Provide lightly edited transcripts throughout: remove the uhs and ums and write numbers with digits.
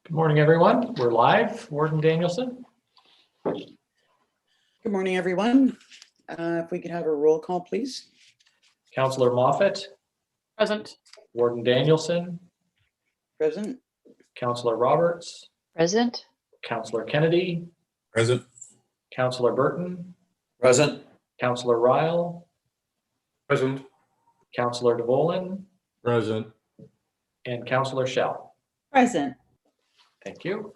Good morning, everyone. We're live. Warden Danielson. Good morning, everyone. If we could have a roll call, please. Councillor Moffat. Present. Warden Danielson. Present. Councillor Roberts. Present. Councillor Kennedy. Present. Councillor Burton. Present. Councillor Ryle. Present. Councillor DeVolen. Present. And Councillor Schell. Present. Thank you.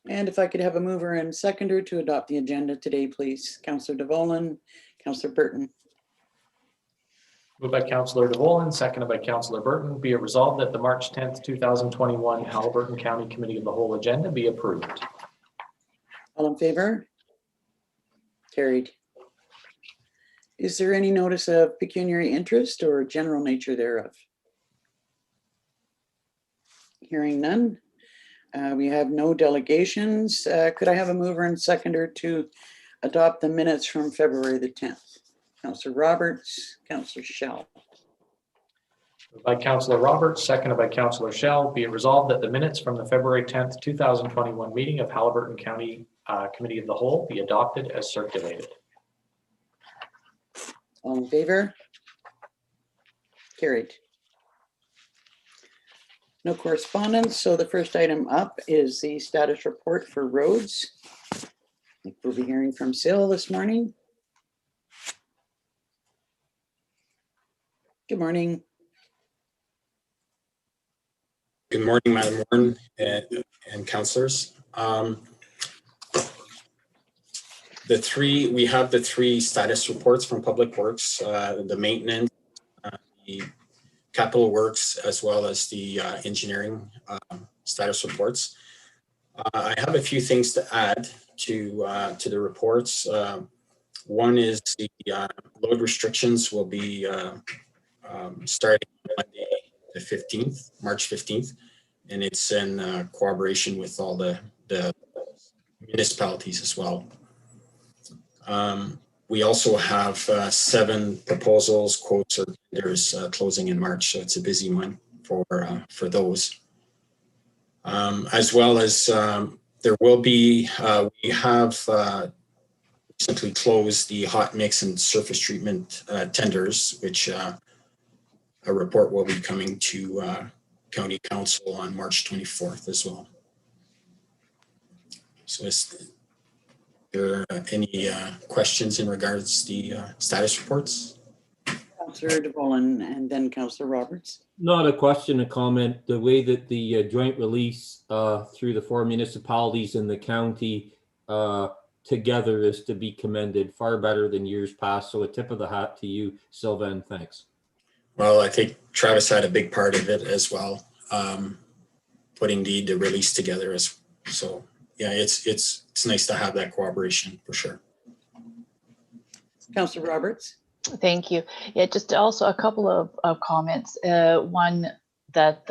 And if I could have a mover and seconder to adopt the agenda today, please. Councillor DeVolen, Councillor Burton. Moved by Councillor DeVolen, seconded by Councillor Burton. Be it resolved that the March 10th, 2021 Haliburton County Committee of the Whole agenda be approved. All in favor? Carried. Is there any notice of pecuniary interest or general nature thereof? Hearing none. We have no delegations. Could I have a mover and seconder to adopt the minutes from February the 10th? Councillor Roberts, Councillor Schell. Moved by Councillor Roberts, seconded by Councillor Schell. Be it resolved that the minutes from the February 10th, 2021 meeting of Haliburton County Committee of the Whole be adopted as circulated. All in favor? Carried. No correspondence, so the first item up is the status report for roads. I think we'll be hearing from Sil this morning. Good morning. Good morning, Madam Warden and councillors. We have the three status reports from Public Works, the maintenance, the capital works, as well as the engineering status reports. I have a few things to add to the reports. One is the load restrictions will be starting Monday the 15th, March 15th, and it's in cooperation with all the municipalities as well. We also have 7 proposals, quotes, or tenders closing in March, so it's a busy one for those. As well as there will be, we have recently closed the hot mix and surface treatment tenders, which a report will be coming to County Council on March 24th as well. So is there any questions in regards to the status reports? Councillor DeVolen and then Councillor Roberts. Not a question, a comment. The way that the joint release through the 4 municipalities in the county together is to be commended, far better than years past. So a tip of the hat to you, Sylvain. Thanks. Well, I think Travis had a big part of it as well, putting the release together. So yeah, it's nice to have that cooperation for sure. Councillor Roberts. Thank you. Yeah, just also a couple of comments. One, that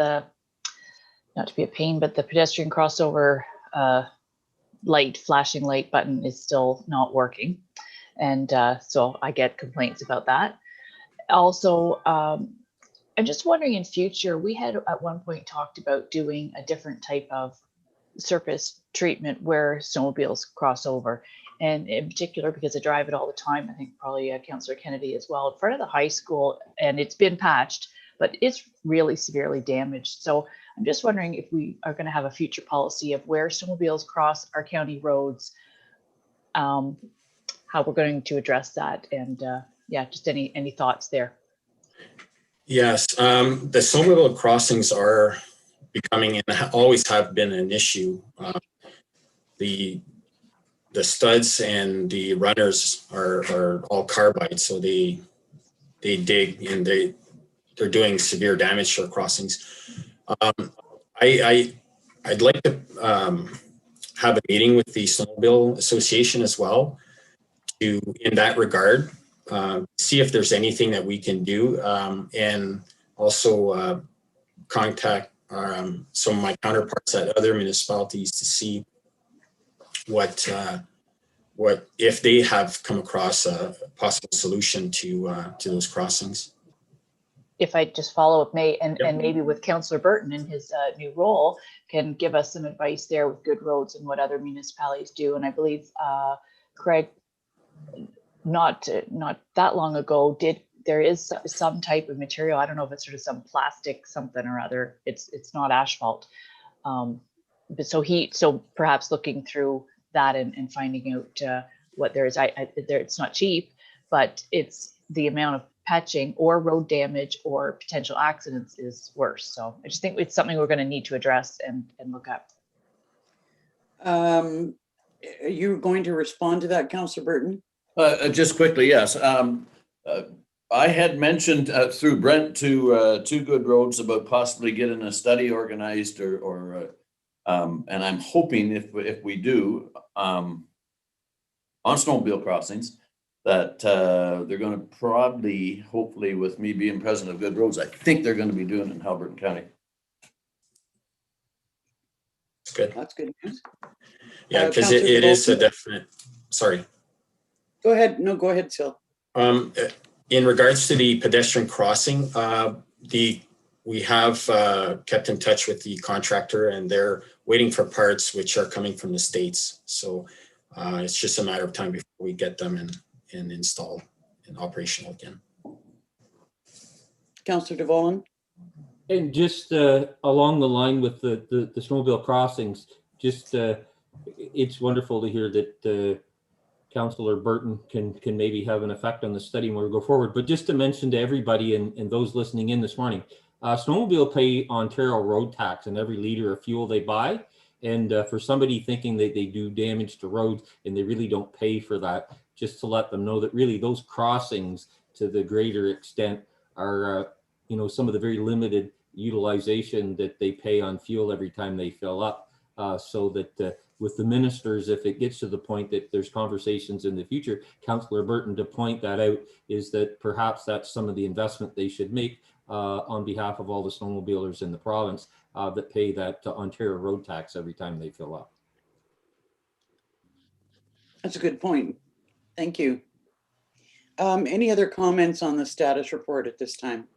not to be a pain, but the pedestrian crossover flashing light button is still not working. And so I get complaints about that. Also, I'm just wondering, in future, we had at one point talked about doing a different type of surface treatment where snowmobiles cross over. And in particular, because I drive it all the time, I think probably Councillor Kennedy as well, in front of the high school, and it's been patched, but it's really severely damaged. So I'm just wondering if we are going to have a future policy of where snowmobiles cross our county roads, how we're going to address that. And yeah, just any thoughts there? Yes, the snowmobile crossings are becoming and always have been an issue. The studs and the runners are all carbide, so they dig and they're doing severe damage to our crossings. I'd like to have a meeting with the Snowmobile Association as well to, in that regard, see if there's anything that we can do, and also contact some of my counterparts at other municipalities to see what if they have come across a possible solution to those crossings. if I just follow up, and Yep. maybe with Councillor Burton in his new role, can give us some advice there with good roads and what other municipalities do. And I believe Craig, not that long ago, there is some type of material. I don't know if it's sort of some plastic something or other. It's not asphalt. But so perhaps looking through that and finding out what there is. It's not cheap, but it's the amount of patching or road damage or potential accidents is worse. So I just think it's something we're going to need to address and look at. Are you going to respond to that, Councillor Burton? Just quickly, yes. I had mentioned through Brent to Two Good Roads about possibly getting a study organized or and I'm hoping if we do on snowmobile crossings that they're going to probably, hopefully with me being president of Good Roads, I think they're going to be doing it in Haliburton County. It's good. That's good news. Yeah, because Councillor it is a Devolson? definite, sorry. Go ahead. No, go ahead, Sil. In regards to the pedestrian crossing, we have kept in touch with the contractor, and they're waiting for parts which are coming from the States. So it's just a matter of time before we get them and installed and operational again. Councillor DeVolen? And just along the line with the snowmobile crossings, just it's wonderful to hear that Councillor Burton can maybe have an effect on the study when we go forward. But just to mention to everybody and those listening in this morning, snowmobile pay Ontario road tax on every liter of fuel they buy. And for somebody thinking that they do damage to roads and they really don't pay for that, just to let them know that really those crossings to the greater extent are, some of the very limited utilization that they pay on fuel every time they fill up. So that with the ministers, if it gets to the point that there's conversations in the future, Councillor Burton to point that out, is that perhaps that's some of the investment they should make on behalf of all the snowmobilers in the province that pay that Ontario road tax every time they fill up. That's a good point. Thank you. Any other comments on the status report at this time?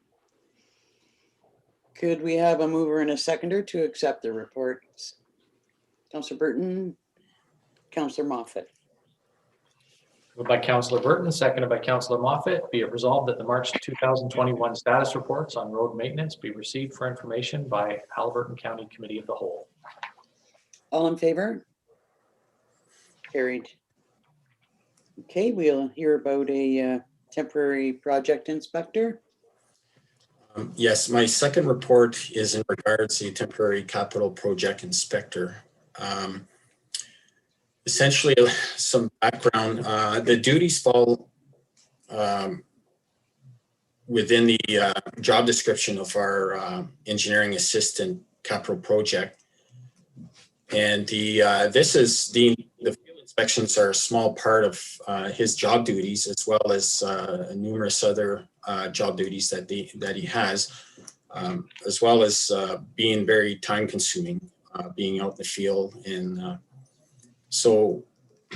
Could we have a mover and a seconder to accept the report? Councillor Burton, Councillor Moffat. Moved by Councillor Burton, seconded by Councillor Moffat. Be it resolved that the March 2021 status reports on road maintenance be received for information by Haliburton County Committee of the Whole. All in favor? Carried. Okay, we'll hear about a temporary project inspector. Yes, my second report is in regards to temporary capital project inspector. Essentially, some background. The duties fall within the job description of our engineering assistant capital project, and this is the field inspections are a small part of his job duties, as well as numerous other job duties that he has, as well as being very time consuming, being out in the field. And so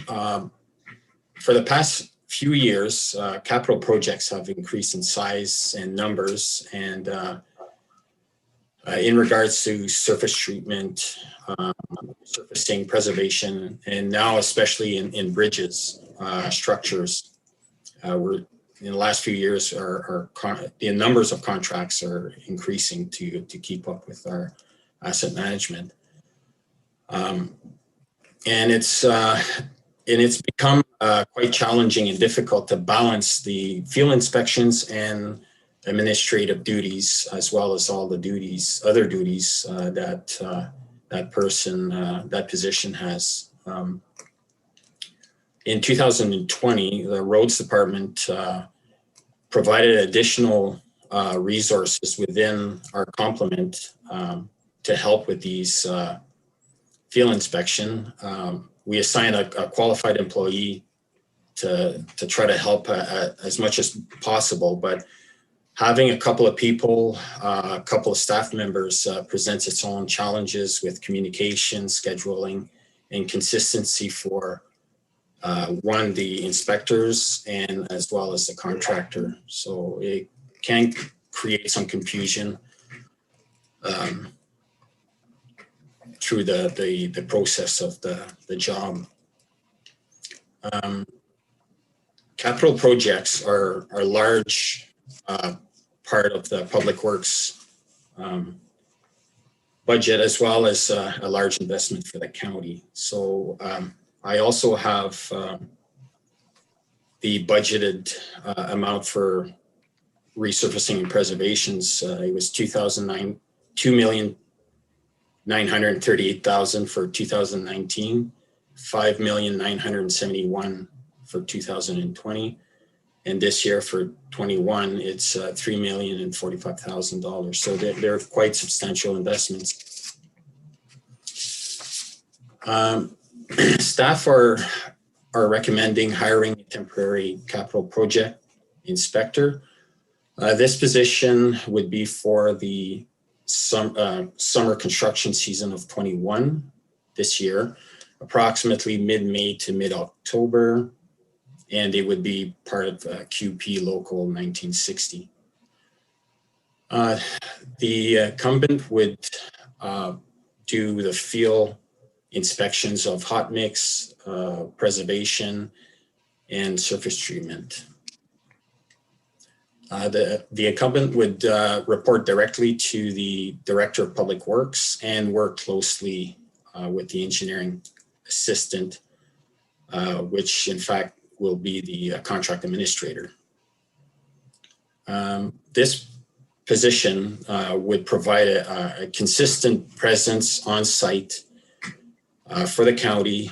for the past few years, capital projects have increased in size and numbers, and in regards to surface treatment, surfacing preservation, and now especially in bridges, structures. We're in the last few years, the numbers of contracts are increasing to keep up with our asset management, and it's become quite challenging and difficult to balance the field inspections and administrative duties, as well as all the other duties that position has. In 2020, the roads department provided additional resources within our complement to help with these field inspection. We assigned a qualified employee to try to help as much as possible, but having a couple of people, a couple of staff members presents its own challenges with communication, scheduling, and consistency for the inspectors and as well as the contractor. So it can create some confusion through the process of the job. Capital projects are large part of the Public Works budget, as well as a large investment for the county. So I also have the budgeted amount for resurfacing and preservations. It was $2,938,000 for 2019, $5,971,000 for 2020, and this year for 21, it's $3,045,000. So they're quite substantial investments. Staff are recommending hiring a temporary capital project inspector. This position would be for the summer construction season of 21 this year, approximately mid-May to mid-October, and it would be part of QP Local 1960. The incumbent would do the field inspections of hot mix, preservation, and surface treatment. The incumbent would report directly to the Director of Public Works and work closely with the engineering assistant, which in fact will be the contract administrator. This position would provide a consistent presence on site for the county,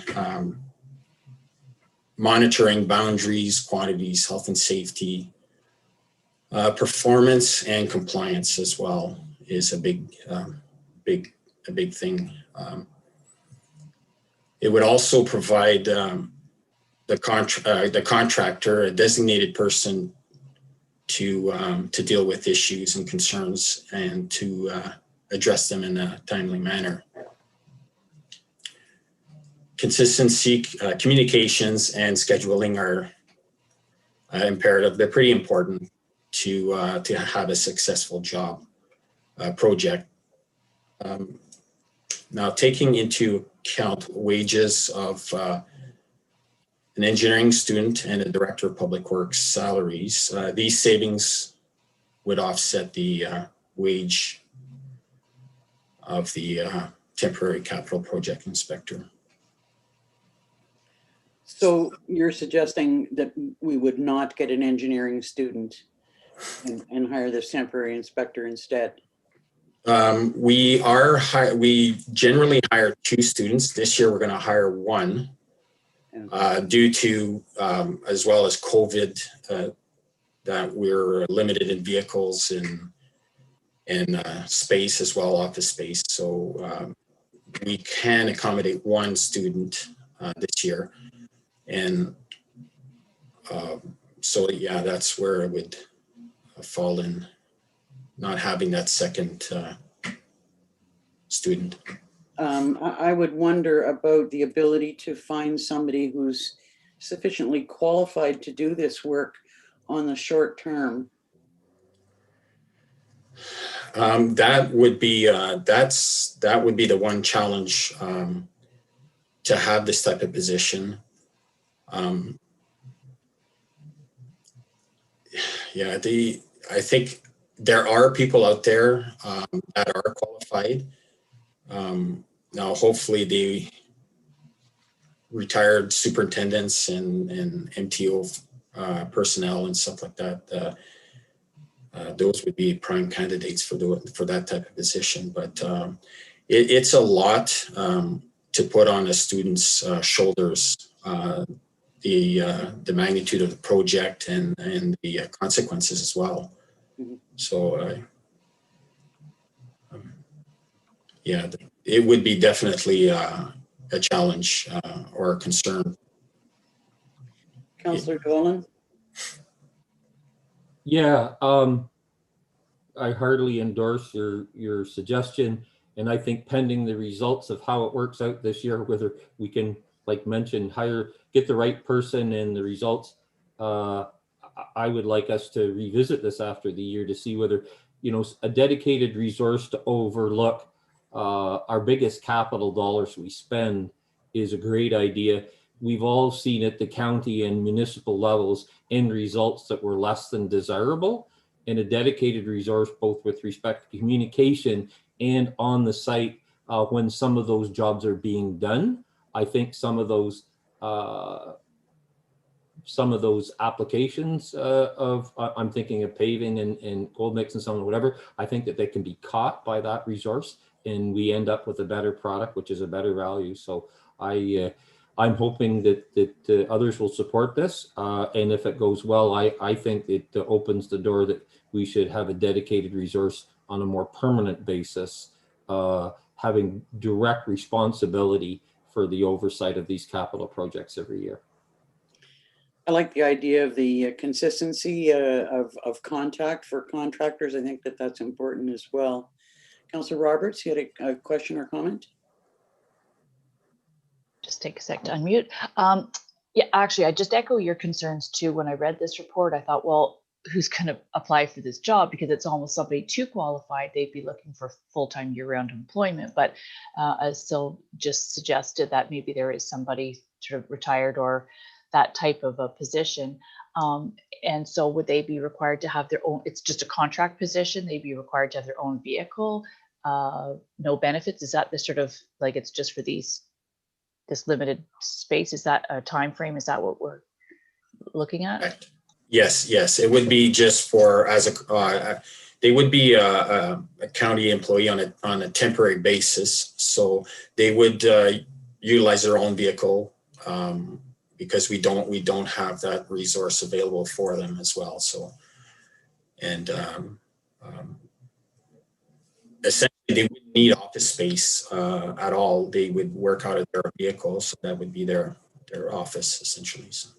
monitoring boundaries, quantities, health and safety, performance and compliance as well is a big thing. It would also provide the contractor a designated person to deal with issues and concerns and to address them in a timely manner. Consistency, communications, and scheduling are imperative. They're pretty important to have a successful job project. Now, taking into account wages of an engineering student and a Director of Public Works salaries, these savings would offset the wage of the temporary capital project inspector. So you're suggesting that we would not get an engineering student and hire this temporary inspector instead? We generally hire 2 students. This year, we're going to hire 1 due to, as well as COVID, that we're limited in vehicles and space as well, office space. So we can accommodate 1 student this year. And so, yeah, that's where it would fall in, not having that second student. I would wonder about the ability to find somebody who's sufficiently qualified to do this work on the short term. That would be the one challenge to have this type of position. I think there are people out there that are qualified. Now, hopefully, the retired superintendents and MTO personnel and stuff like that, those would be prime candidates for that type of position. But it's a lot to put on a student's shoulders. The magnitude of the project and the consequences as well. Mm-hmm. So, yeah, it would be definitely a challenge or a concern. Councillor Dolan? Yeah, I heartily endorse your suggestion, and I think pending the results of how it works out this year, whether we can, like mentioned, get the right person and the results, I would like us to revisit this after the year to see whether, a dedicated resource to overlook our biggest capital dollars we spend is a great idea. We've all seen at the county and municipal levels end results that were less than desirable, and a dedicated resource, both with respect to communication and on the site when some of those jobs are being done. I think some of those applications I'm thinking of paving and cold mix and some of whatever, I think that they can be caught by that resource and we end up with a better product, which is a better value. So I'm hoping that others will support this. And if it goes well, I think it opens the door that we should have a dedicated resource on a more permanent basis, having direct responsibility for the oversight of these capital projects every year. I like the idea of the consistency of contact for contractors. I think that that's important as well. Councillor Roberts, you had a question or comment? Just take a sec to unmute. Yeah, actually, I just echo your concerns too. When I read this report, I thought, well, who's going to apply for this job? Because it's almost somebody too qualified. They'd be looking for full-time year-round employment. But as Sil just suggested, that maybe there is somebody sort of retired or that type of a position. And so would they be required to have their own, it's just a contract position, they'd be required to have their own vehicle, no benefits? Is that the sort of, like, it's just for this limited space? Is that a time frame? Is that what we're looking at? Yes, it would be just for, they would be a county employee on a temporary basis. So they would utilize their own vehicle, because we don't have that resource available for them as well. So, and essentially they wouldn't need office space at all. They would work out of their vehicle, so that would be their office essentially. So.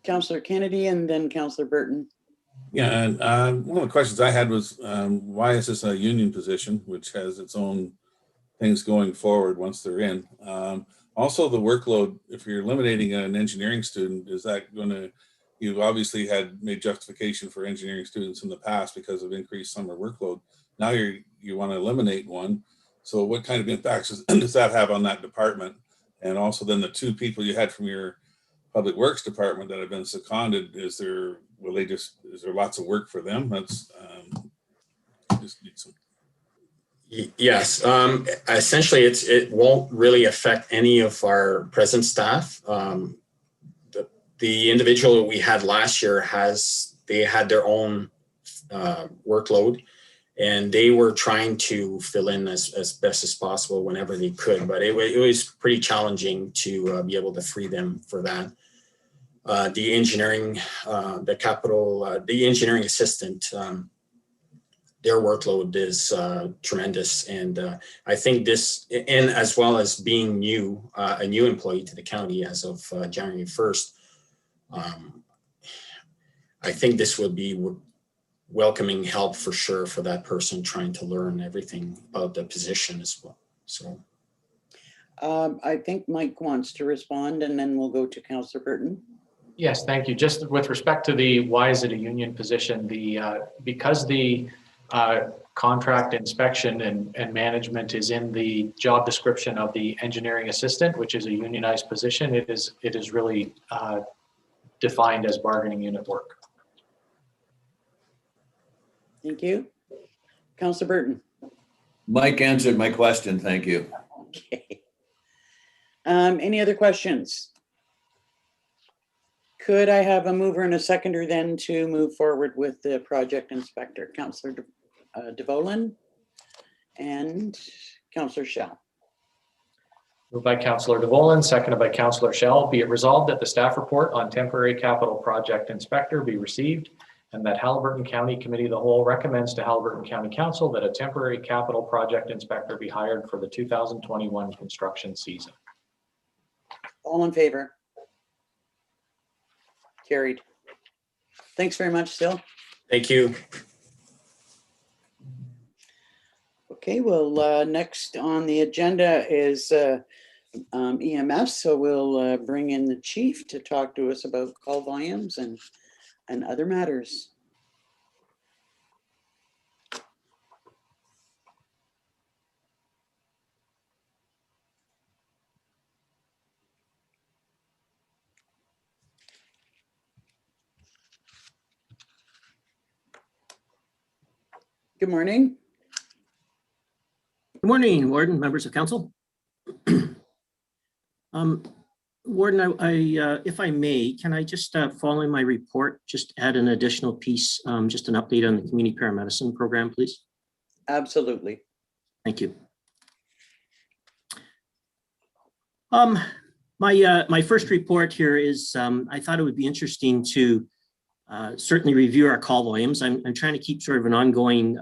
Councillor Kennedy and then Councillor Burton. Yeah, and one of the questions I had was, why is this a union position, which has its own things going forward once they're in? Also, the workload, if you're eliminating an engineering student, is that going to, you've obviously made justification for engineering students in the past because of increased summer workload. Now you want to eliminate one. So what kind of impacts does that have on that department? And also then the two people you had from your public works department that have been seconded, is there lots of work for them? That's just need some. Yes, essentially it won't really affect any of our present staff. The individual we had last year they had their own workload, and they were trying to fill in as best as possible whenever they could, but it was pretty challenging to be able to free them for that. The engineering, the engineering assistant, their workload is tremendous. And I think this, and as well as being a new employee to the county as of January 1st, I think this would be welcoming help for sure for that person trying to learn everything about the position as well. So I think Mike wants to respond, and then we'll go to Councillor Burton. Yes, thank you. Just with respect to why is it a union position, because the contract inspection and management is in the job description of the engineering assistant, which is a unionized position, it is really defined as bargaining unit work. Thank you. Councillor Burton. Mike answered my question. Thank you. Okay. Any other questions? Could I have a mover and a seconder then to move forward with the project inspector? Councillor DeVolen and Councillor Schell. Moved by Councillor DeVolen, seconded by Councillor Schell. Be it resolved that the staff report on temporary capital project inspector be received, and that Haliburton County Committee of the Whole recommends to Haliburton County Council that a temporary capital project inspector be hired for the 2021 construction season. All in favor? Carried. Thanks very much, Sil. thank you. Okay, well, next on the agenda is EMS. So we'll bring in the chief to talk to us about call volumes and and other matters. Good morning. Good morning, Warden, members of council. Warden, if I may, can I just, following my report, just add an additional piece, just an update on the community paramedicine program, please? Absolutely. Thank you. My first report here is, I thought it would be interesting to certainly review our call volumes. I'm trying to keep sort of an ongoing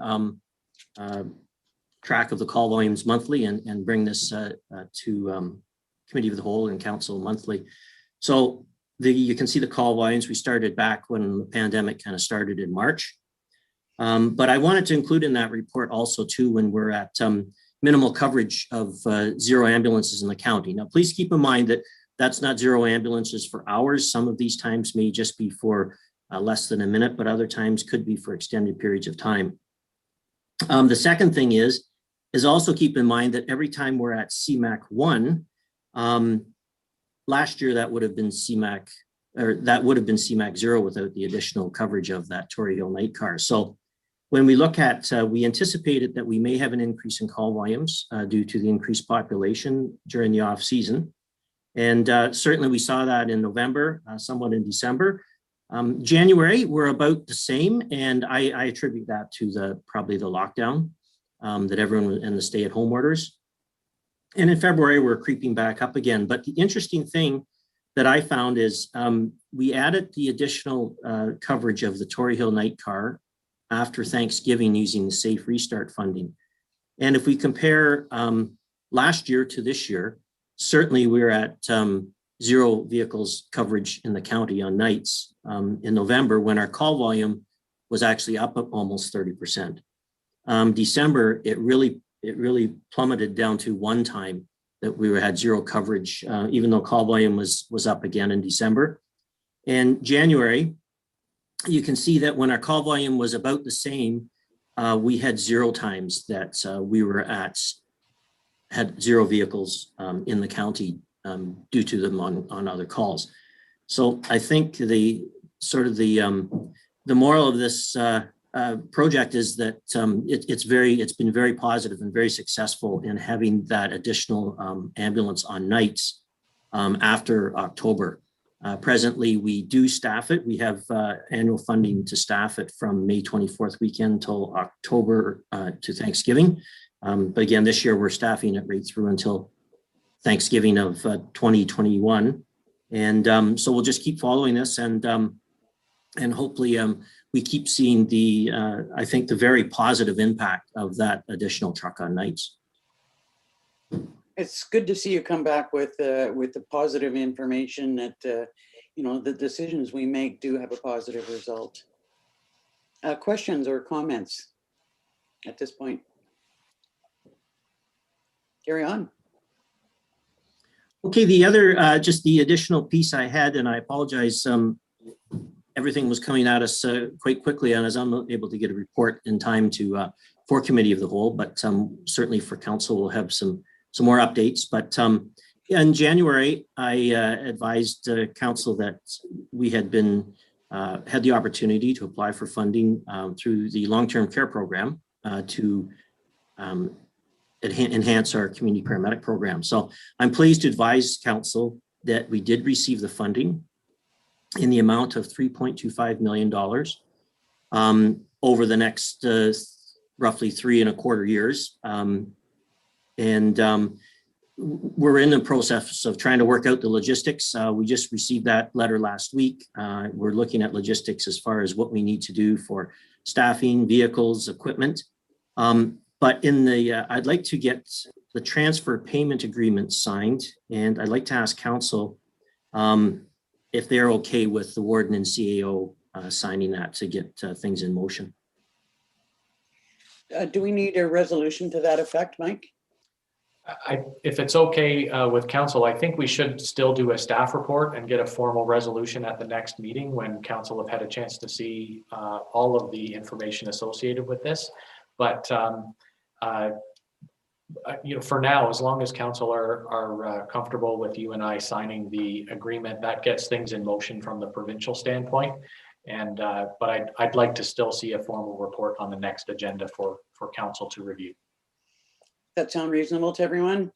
track of the call volumes monthly and bring this to Committee of the Whole and Council monthly. So you can see the call volumes. We started back when the pandemic kind of started in March. But I wanted to include in that report also too, when we're at minimal coverage of 0 ambulances in the county. Now, please keep in mind that that's not 0 ambulances for hours. Some of these times may just be for less than a minute, but other times could be for extended periods of time. The second thing is also keep in mind that every time we're at CMAQ 1, last year that would have been CMAQ, or that would have been CMAQ 0 without the additional coverage of that Tory Hill night car. So when we look at, we anticipated that we may have an increase in call volumes due to the increased population during the off season. And certainly we saw that in November, somewhat in December. January, we're about the same. And I attribute that to probably the lockdown that everyone and the stay-at-home orders. And in February, we're creeping back up again. But the interesting thing that I found is we added the additional coverage of the Tory Hill night car after Thanksgiving using the Safe Restart funding. And if we compare last year to this year, certainly we're at 0 vehicles coverage in the county on nights in November, when our call volume was actually up almost 30%. December, it really plummeted down to 1 time that we had 0 coverage, even though call volume was up again in December. And January, you can see that when our call volume was about the same, we had 0 times that we had 0 vehicles in the county due to them on other calls. So I think the moral of this project is that it's been very positive and very successful in having that additional ambulance on nights after October. Presently, we do staff it. We have annual funding to staff it from May 24th weekend until October to Thanksgiving. But again, this year we're staffing it right through until Thanksgiving of 2021. And so we'll just keep following this and hopefully we keep seeing I think the very positive impact of that additional truck on nights. It's good to see you come back with the positive information that, the decisions we make do have a positive result. Questions or comments at this point? Carry on. Okay, the other, just the additional piece I had, and I apologize, everything was coming at us quite quickly, and I was unable to get a report in time for Committee of the Whole, but certainly for Council, we'll have some more updates. But in January, I advised Council that we had had the opportunity to apply for funding through the long-term care program to enhance our community paramedic program. So I'm pleased to advise Council that we did receive the funding in the amount of $3.25 million over the next roughly 3.25 years. We're in the process of trying to work out the logistics. We just received that letter last week. We're looking at logistics as far as what we need to do for staffing, vehicles, equipment. But I'd like to get the transfer payment agreement signed, and I'd like to ask Council if they're okay with the Warden and CAO signing that to get things in motion. Do we need a resolution to that effect, Mike? If it's okay with council, I think we should still do a staff report and get a formal resolution at the next meeting when council have had a chance to see all of the information associated with this. But for now, as long as council are comfortable with you and I signing the agreement, that gets things in motion from the provincial standpoint. And but I'd like to still see a formal report on the next agenda for council to review. That sound reasonable to everyone?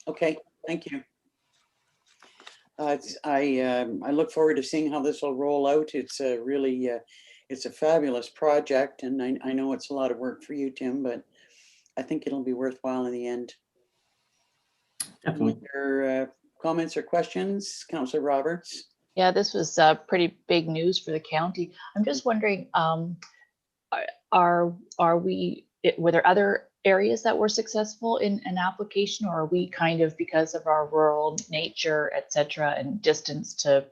Okay, thank you. I look forward to seeing how this will roll out. It's a really, it's a fabulous project, and I know it's a lot of work for you, Tim, but I think it'll be worthwhile in the end. Definitely. Your comments or questions, Councillor Roberts? Yeah, this was pretty big news for the county. I'm just wondering, were there other areas that were successful in an application, or are we kind of, because of our rural nature, et cetera, and distance to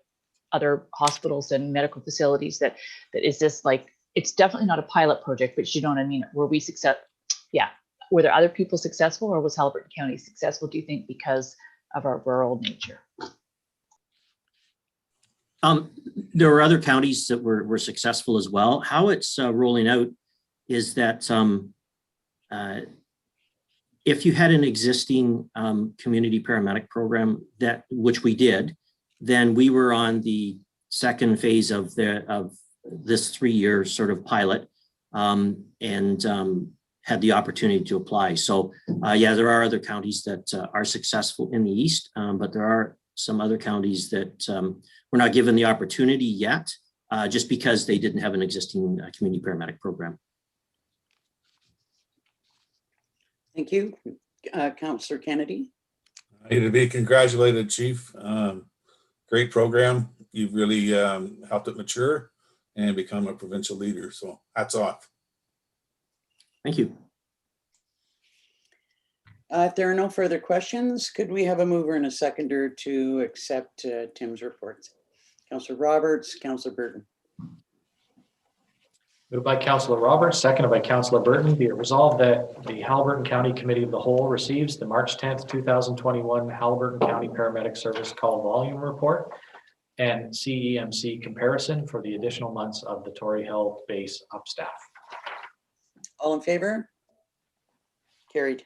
other hospitals and medical facilities, that is this like, it's definitely not a pilot project, but you know what I mean? Were we successful? Yeah. Were there other people successful, or was Haliburton County successful, do you think, because of our rural nature? There were other counties that were successful as well. How it's rolling out is that if you had an existing community paramedic program, which we did, then we were on the second phase of this 3-year sort of pilot, and had the opportunity to apply. So yeah, there are other counties that are successful in the east, but there are some other counties that were not given the opportunity yet, just because they didn't have an existing community paramedic program. Thank you. Councillor Kennedy? To be congratulated, Chief. Great program. You've really helped it mature and become a provincial leader. So hats off. Thank you. If there are no further questions, could we have a mover and a seconder to accept Tim's reports? Councillor Roberts, Councillor Burton. Moved by Councillor Roberts, seconded by Councillor Burton. Be it resolved that the Haliburton County Committee of the Whole receives the March 10th, 2021 Haliburton County Paramedic Service Call Volume Report and CEMC comparison for the additional months of the Tory Hill base upstaff. All in favor? Carried.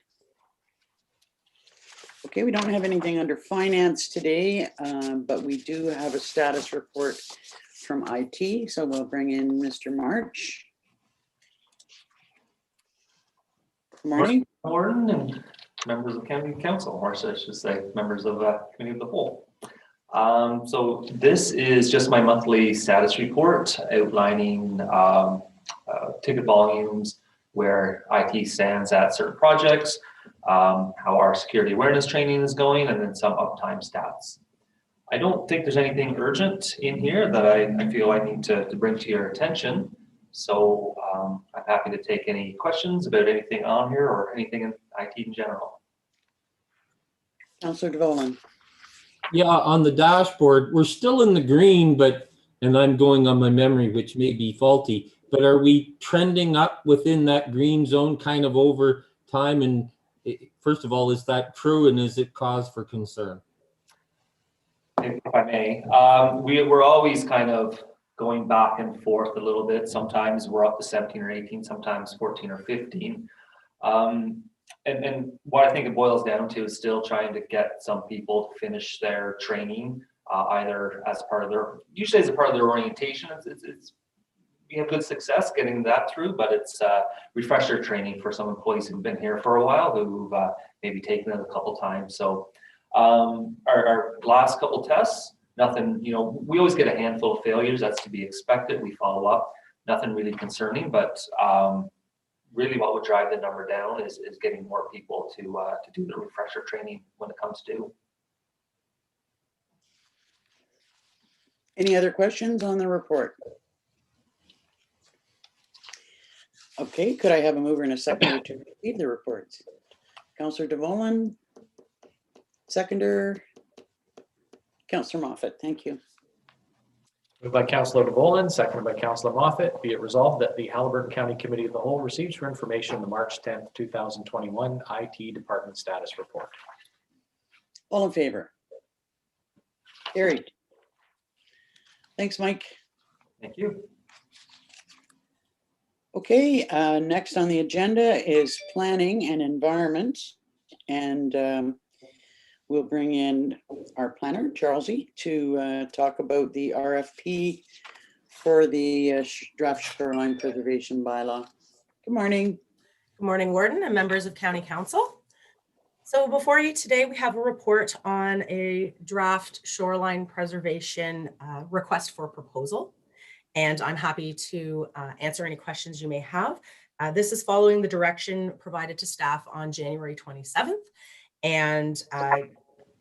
Okay, we don't have anything under finance today, but we do have a status report from IT, so we'll bring in Mr. March. Good morning. Warden and members of County Council, or I should say members of Committee of the Whole. So this is just my monthly status report outlining ticket volumes, where IT stands at certain projects, how our security awareness training is going, and then some uptime stats. I don't think there's anything urgent in here that I feel I need to bring to your attention. So I'm happy to take any questions about anything on here or anything in IT in general. Councillor DeVolen. Yeah, on the dashboard, we're still in the green, and I'm going on my memory, which may be faulty, but are we trending up within that green zone kind of over time? And first of all, is that true, and is it cause for concern? If I may, we're always kind of going back and forth a little bit. Sometimes we're up to 17 or 18, sometimes 14 or 15. And what I think it boils down to is still trying to get some people to finish their training, either as part of usually as a part of their orientation. We have good success getting that through, but it's refresher training for some employees who've been here for a while, who've maybe taken it a couple times. So our last couple tests, nothing, we always get a handful of failures. That's to be expected. We follow up, nothing really concerning, but really what would drive the number down is getting more people to do the refresher training when it comes due. Any other questions on the report? Okay, could I have a mover and a seconder to read the reports? Councillor DeVolen, seconder, Councillor Moffat, thank you. Moved by Councillor DeVolen, seconded by Councillor Moffat. Be it resolved that the Halliburton County Committee of the Whole receives for information the March 10th, 2021 IT Department Status Report. All in favor? Carried. Thanks, Mike. Thank you. Okay, next on the agenda is planning and environment. And we'll bring in our planner, Charlesy, to talk about the RFP for the draft shoreline preservation bylaw. Good morning. Good morning, Warden and members of County Council. So before you today, we have a report on a draft shoreline preservation request for proposal. And I'm happy to answer any questions you may have. This is following the direction provided to staff on January 27th. And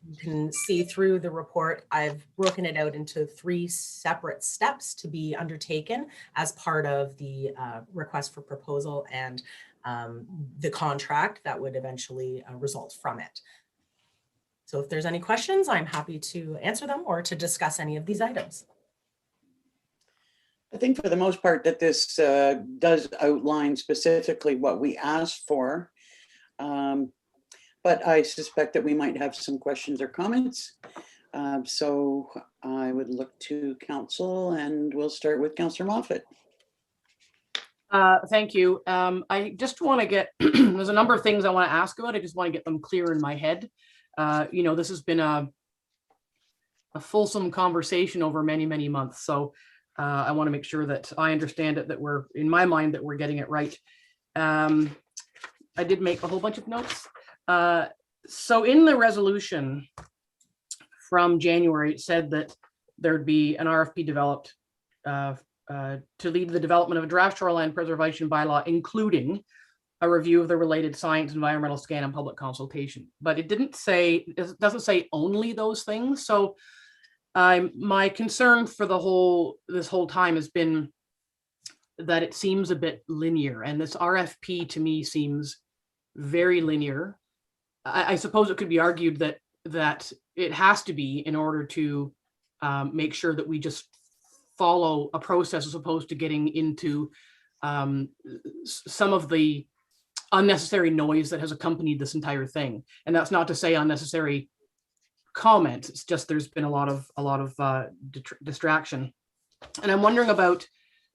you can see through the report, I've broken it out into 3 separate steps to be undertaken as part of the request for proposal and the contract that would eventually result from it. So if there's any questions, I'm happy to answer them or to discuss any of these items. I think for the most part that this does outline specifically what we asked for. But I suspect that we might have some questions or comments. So I would look to council and we'll start with Councillor Moffat. Thank you. I just want to get, there's a number of things I want to ask about. I just want to get them clear in my head. You know, this has been a fulsome conversation over many, many months. So I want to make sure that I understand it, that we're, in my mind, that we're getting it right. I did make a whole bunch of notes. So in the resolution from January, it said that there'd be an RFP developed to lead the development of a draft shoreline preservation bylaw, including a review of the related science, environmental scan, and public consultation. But it doesn't say only those things. So my concern for this whole time has been that it seems a bit linear, and this RFP to me seems very linear. I suppose it could be argued that it has to be in order to make sure that we just follow a process as opposed to getting into some of the unnecessary noise that has accompanied this entire thing. And that's not to say unnecessary comment. It's just there's been a lot of distraction. And I'm wondering about,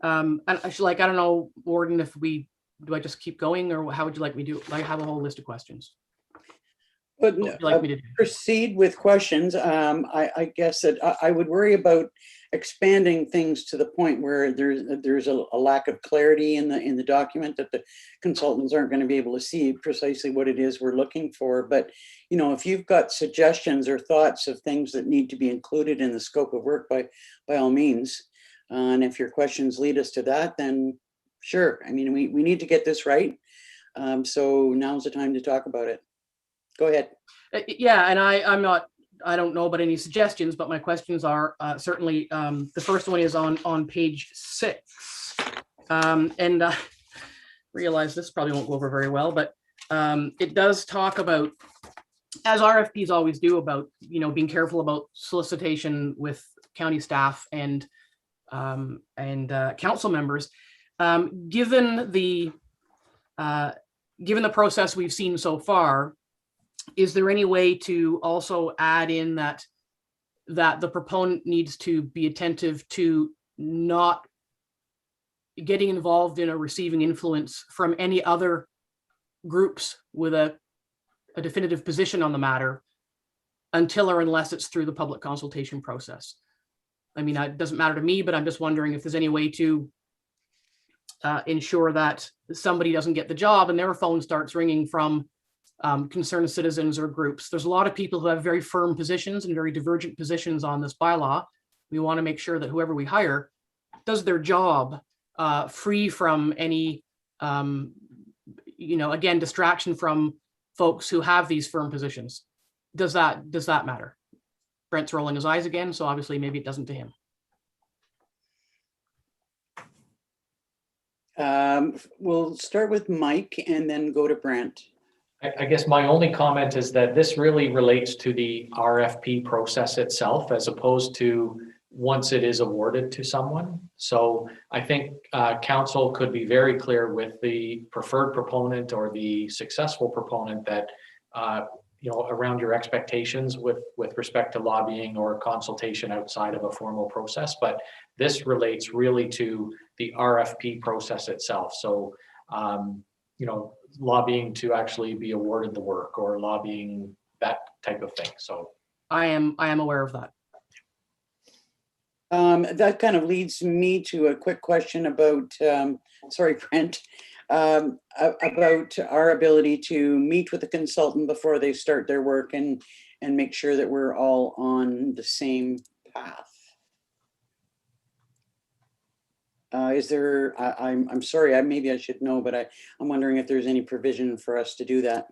and I don't know, Warden, do I just keep going, or how would you like me to do? I have a whole list of questions. But What would you like me to do? proceed with questions. I guess that I would worry about expanding things to the point where there's a lack of clarity in the document, that the consultants aren't going to be able to see precisely what it is we're looking for. But you know, if you've got suggestions or thoughts of things that need to be included in the scope of work, by all means, and if your questions lead us to that, then sure. I mean, we need to get this right. So now's the time to talk about it. Go ahead. Yeah, and I don't know about any suggestions, but my questions are certainly, the first one is on page 6. And realize this probably won't go over very well, but it does talk about, as RFPs always do, about, you know, being careful about solicitation with county staff and council members. Given the process we've seen so far, is there any way to also add in that the proponent needs to be attentive to not getting involved in or receiving influence from any other groups with a definitive position on the matter until or unless it's through the public consultation process? I mean, it doesn't matter to me, but I'm just wondering if there's any way to ensure that somebody doesn't get the job and their phone starts ringing from concerned citizens or groups. There's a lot of people who have very firm positions and very divergent positions on this bylaw. We want to make sure that whoever we hire does their job free from any, you know, again, distraction from folks who have these firm positions. Does that matter? Brent's rolling his eyes again, so obviously maybe it doesn't to him. We'll start with Mike and then go to Brent. I guess my only comment is that this really relates to the RFP process itself, as opposed to once it is awarded to someone. So I think council could be very clear with the preferred proponent or the successful proponent that, around your expectations with respect to lobbying or consultation outside of a formal process. But this relates really to the RFP process itself. So, lobbying to actually be awarded the work or lobbying, that type of thing. So I am aware of that. That kind of leads me to a quick question about, sorry, Brent, about our ability to meet with the consultant before they start their work and make sure that we're all on the same path. Is there, I'm sorry, maybe I should know, but I'm wondering if there's any provision for us to do that.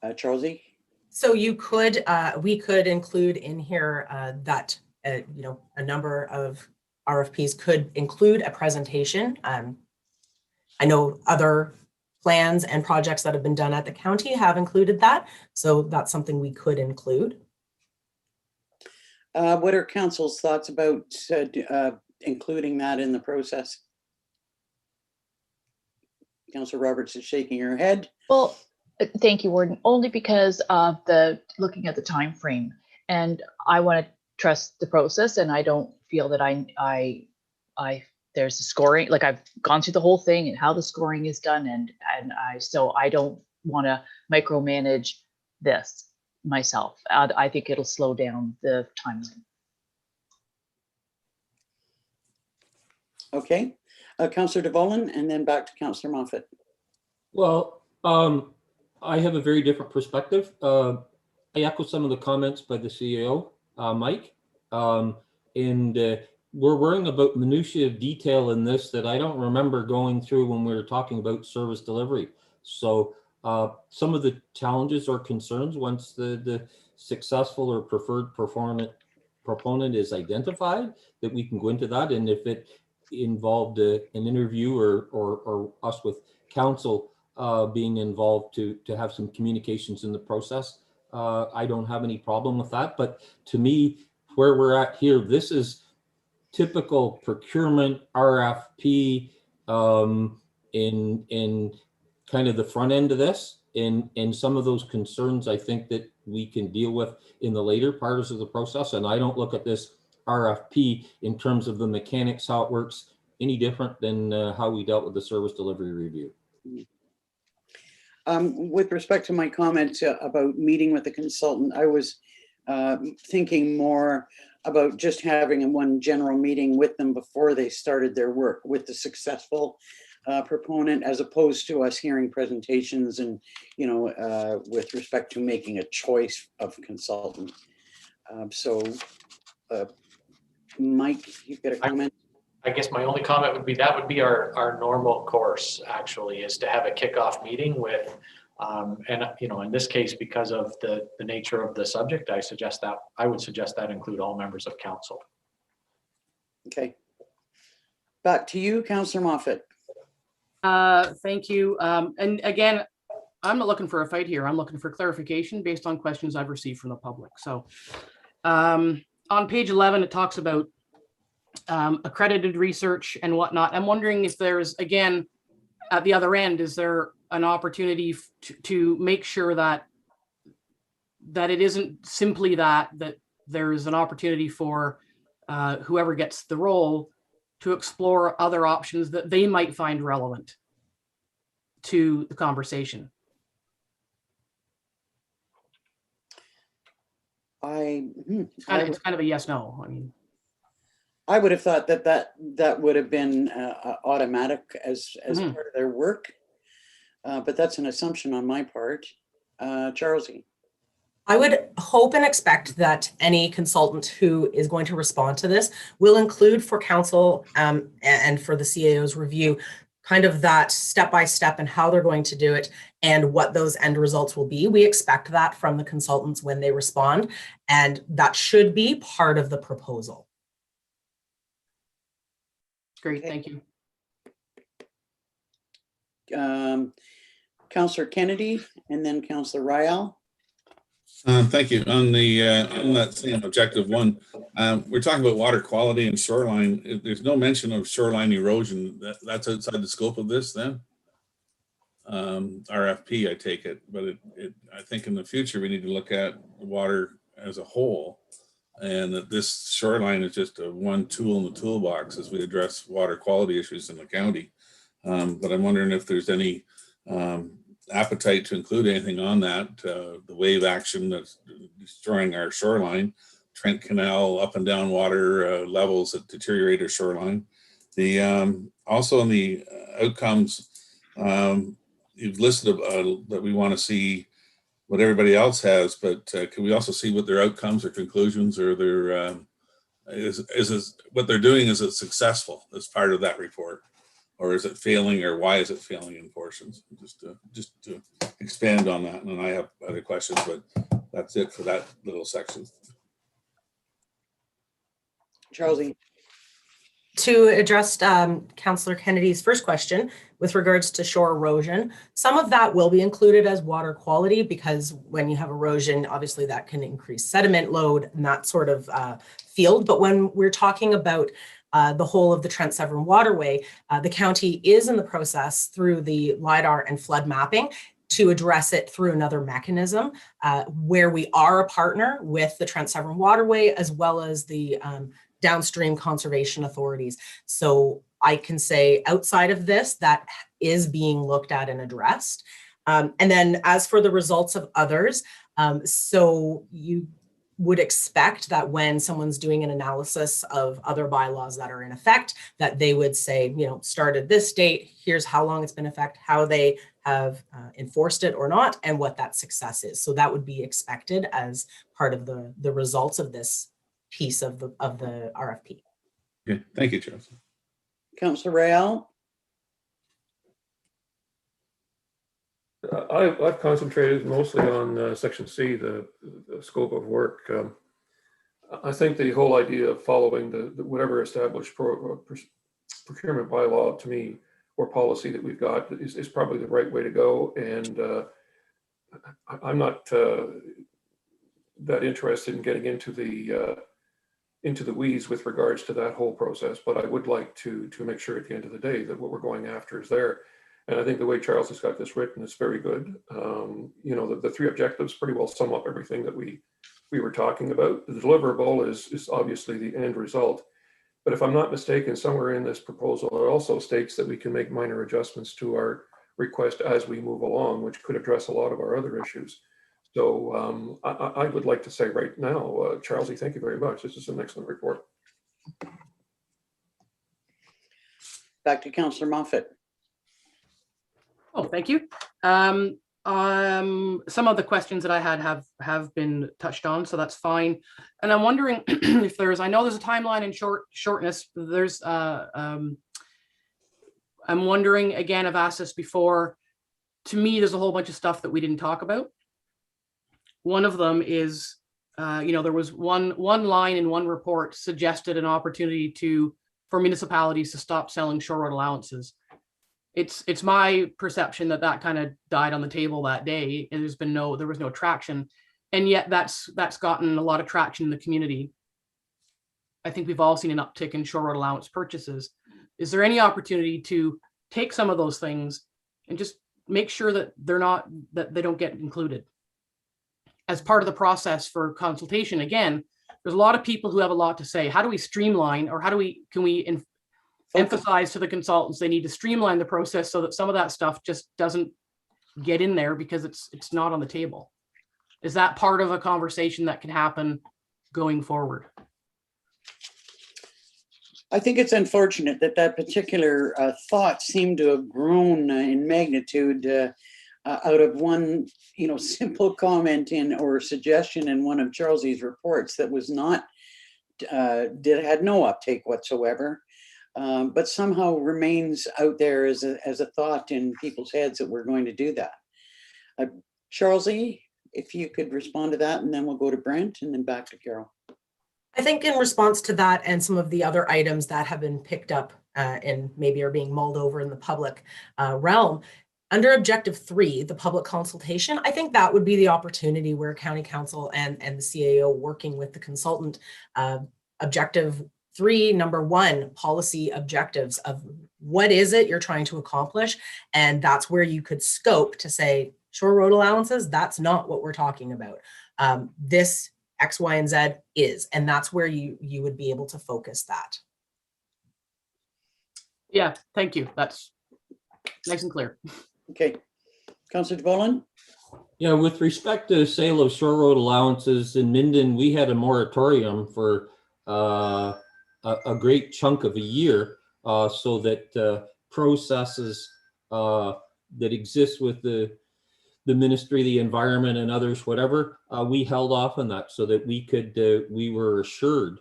Charlesy? So you could, we could include in here that, a number of RFPs could include a presentation. I know other plans and projects that have been done at the county have included that. So that's something we could include. What are council's thoughts about including that in the process? Councillor Roberts is shaking her head. Well, thank you, Warden, only because of looking at the time frame, and I want to trust the process, and I don't feel that there's a scoring, like I've gone through the whole thing and how the scoring is done, so I don't want to micromanage this myself. I think it'll slow down the timeline. Okay, Councillor DeVolen, and then back to Councillor Moffat. Well, I have a very different perspective. I echo some of the comments by the CEO, Mike, and we're worrying about minutiae of detail in this that I don't remember going through when we were talking about service delivery. So some of the challenges or concerns, once the successful or preferred proponent is identified, that we can go into that. And if it involved an interview or us with council being involved to have some communications in the process, I don't have any problem with that. But to me, where we're at here, this is typical procurement RFP in kind of the front end of this, and some of those concerns I think that we can deal with in the later parts of the process. And I don't look at this RFP in terms of the mechanics, how it works, any different than how we dealt with the service delivery review. With respect to my comment about meeting with the consultant, I was thinking more about just having one general meeting with them before they started their work with the successful proponent, as opposed to us hearing presentations and, with respect to making a choice of consultant. Mike, you've got a comment? I guess my only comment would be that would be our normal course, actually, is to have a kickoff meeting with, in this case, because of the nature of the subject, I would suggest that include all members of council. Okay. Back to you, Councillor Moffat. Thank you. And again, I'm not looking for a fight here. I'm looking for clarification based on questions I've received from the public. So on page 11, it talks about accredited research and whatnot. I'm wondering if there's, again, at the other end, is there an opportunity to make sure that it isn't simply that there's an opportunity for whoever gets the role to explore other options that they might find relevant to the conversation? It's kind of a yes, no. I mean, I would have thought that would have been automatic as part of their work, but that's an assumption on my part. Charlesy. I would hope and expect that any consultant who is going to respond to this will include for council and for the CAO's review kind of that step-by-step and how they're going to do it and what those end results will be. We expect that from the consultants when they respond, and that should be part of the proposal. Great, thank you. Councillor Kennedy and then Councillor Ryall. Thank you. On that same objective one, we're talking about water quality and shoreline. There's no mention of shoreline erosion. That's outside the scope of this then? RFP, I take it, but I think in the future, we need to look at water as a whole. And that this shoreline is just one tool in the toolbox as we address water quality issues in the county. But I'm wondering if there's any appetite to include anything on that, the wave action that's destroying our shoreline, Trent Canal up and down water levels that deteriorate our shoreline. Also in the outcomes, you've listed that we want to see what everybody else has, but can we also see what their outcomes or conclusions or their what they're doing? Is it successful as part of that report, or is it failing, or why is it failing in portions? Just to expand on that, and then I have other questions, but that's it for that little section. Charlie. To address Councillor Kennedy's first question with regards to shore erosion, some of that will be included as water quality, because when you have erosion, obviously that can increase sediment load and that sort of field. But when we're talking about the whole of the Trent Severn waterway, the county is in the process through the LIDAR and flood mapping to address it through another mechanism where we are a partner with the Trent Severn waterway as well as the downstream conservation authorities. So I can say outside of this, that is being looked at and addressed. And then as for the results of others, so you would expect that when someone's doing an analysis of other bylaws that are in effect, that they would say, you know, started this date, here's how long it's been in effect, how they have enforced it or not, and what that success is. So that would be expected as part of the results of this piece of the RFP. Okay, thank you, Charles. Councillor Royale. I've concentrated mostly on section C, the scope of work. I think the whole idea of following the whatever established procurement bylaw, to me, or policy that we've got is probably the right way to go. And I'm not that interested in getting into the weeds with regards to that whole process, but I would like to make sure at the end of the day that what we're going after is there. And I think the way Charles has got this written is very good. You know, the three objectives pretty well sum up everything that we were talking about. The deliverable is obviously the end result. But if I'm not mistaken, somewhere in this proposal, it also states that we can make minor adjustments to our request as we move along, which could address a lot of our other issues. So I would like to say right now, Charlesie, thank you very much. This is an excellent report. Back to Councillor Moffat. Oh, thank you. Some of the questions that I had have been touched on, so that's fine. And I'm wondering if I know there's a timeline and shortness. I'm wondering, again, I've asked this before. To me, there's a whole bunch of stuff that we didn't talk about. One of them is, you know, there was one line in one report suggested an opportunity for municipalities to stop selling shore road allowances. It's my perception that kind of died on the table that day, and there was no traction, and yet that's gotten a lot of traction in the community. I think we've all seen an uptick in shore road allowance purchases. Is there any opportunity to take some of those things and just make sure that they don't get included as part of the process for consultation? Again, there's a lot of people who have a lot to say. How do we streamline, or can we emphasize to the consultants they need to streamline the process so that some of that stuff just doesn't get in there because it's not on the table? Is that part of a conversation that can happen going forward? I think it's unfortunate that particular thought seemed to have grown in magnitude out of one, you know, simple comment or suggestion in one of Charlesie's reports that was not had no uptake whatsoever. But somehow remains out there as a thought in people's heads that we're going to do that. Charlesie, if you could respond to that, and then we'll go to Brent and then back to Carol. I think in response to that and some of the other items that have been picked up and maybe are being mulled over in the public realm, Under objective 3, the public consultation, I think that would be the opportunity where county council and the CAO working with the consultant, objective 3, number 1, policy objectives of what is it you're trying to accomplish. And that's where you could scope to say, shore road allowances, that's not what we're talking about. This X, Y, and Z is, and that's where you would be able to focus that. Yeah, thank you. That's nice and clear. Okay. Councillor DeVolen? Yeah, with respect to sale of shore road allowances in Minden, we had a moratorium for a great chunk of a year, so that processes that exist with the Ministry of the Environment and others, whatever, we held off on that so that we were assured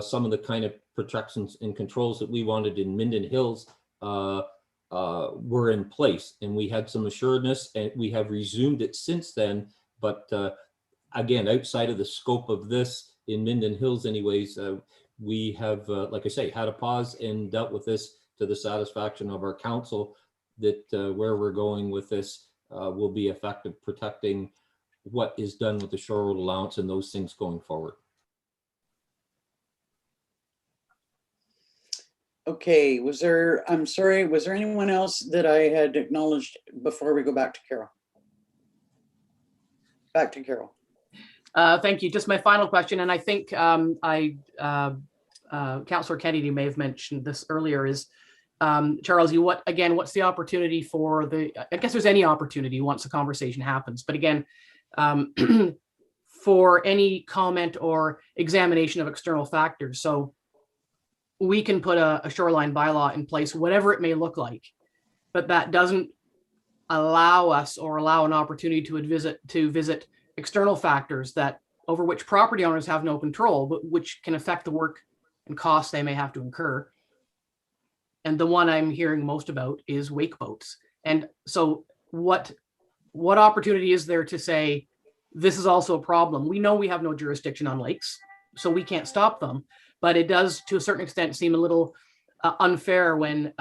some of the kind of protections and controls that we wanted in Minden Hills were in place, and we had some assuredness, and we have resumed it since then. But again, outside of the scope of this in Minden Hills anyways, we have, like I say, had a pause and dealt with this to the satisfaction of our council, that where we're going with this will be effective protecting what is done with the shore road allowance and those things going forward. Okay, I'm sorry, was there anyone else that I had acknowledged before we go back to Carol? Back to Carol. Thank you. Just my final question, and I think Councillor Kennedy may have mentioned this earlier, is Charles, what's the opportunity for I guess there's any opportunity once the conversation happens, but again, for any comment or examination of external factors. So we can put a shoreline bylaw in place, whatever it may look like, but that doesn't allow us or allow an opportunity to visit external factors over which property owners have no control, but which can affect the work and costs they may have to incur. And the one I'm hearing most about is wake boats. And so what opportunity is there to say, this is also a problem? We know we have no jurisdiction on lakes, so we can't stop them. But it does, to a certain extent, seem a little unfair when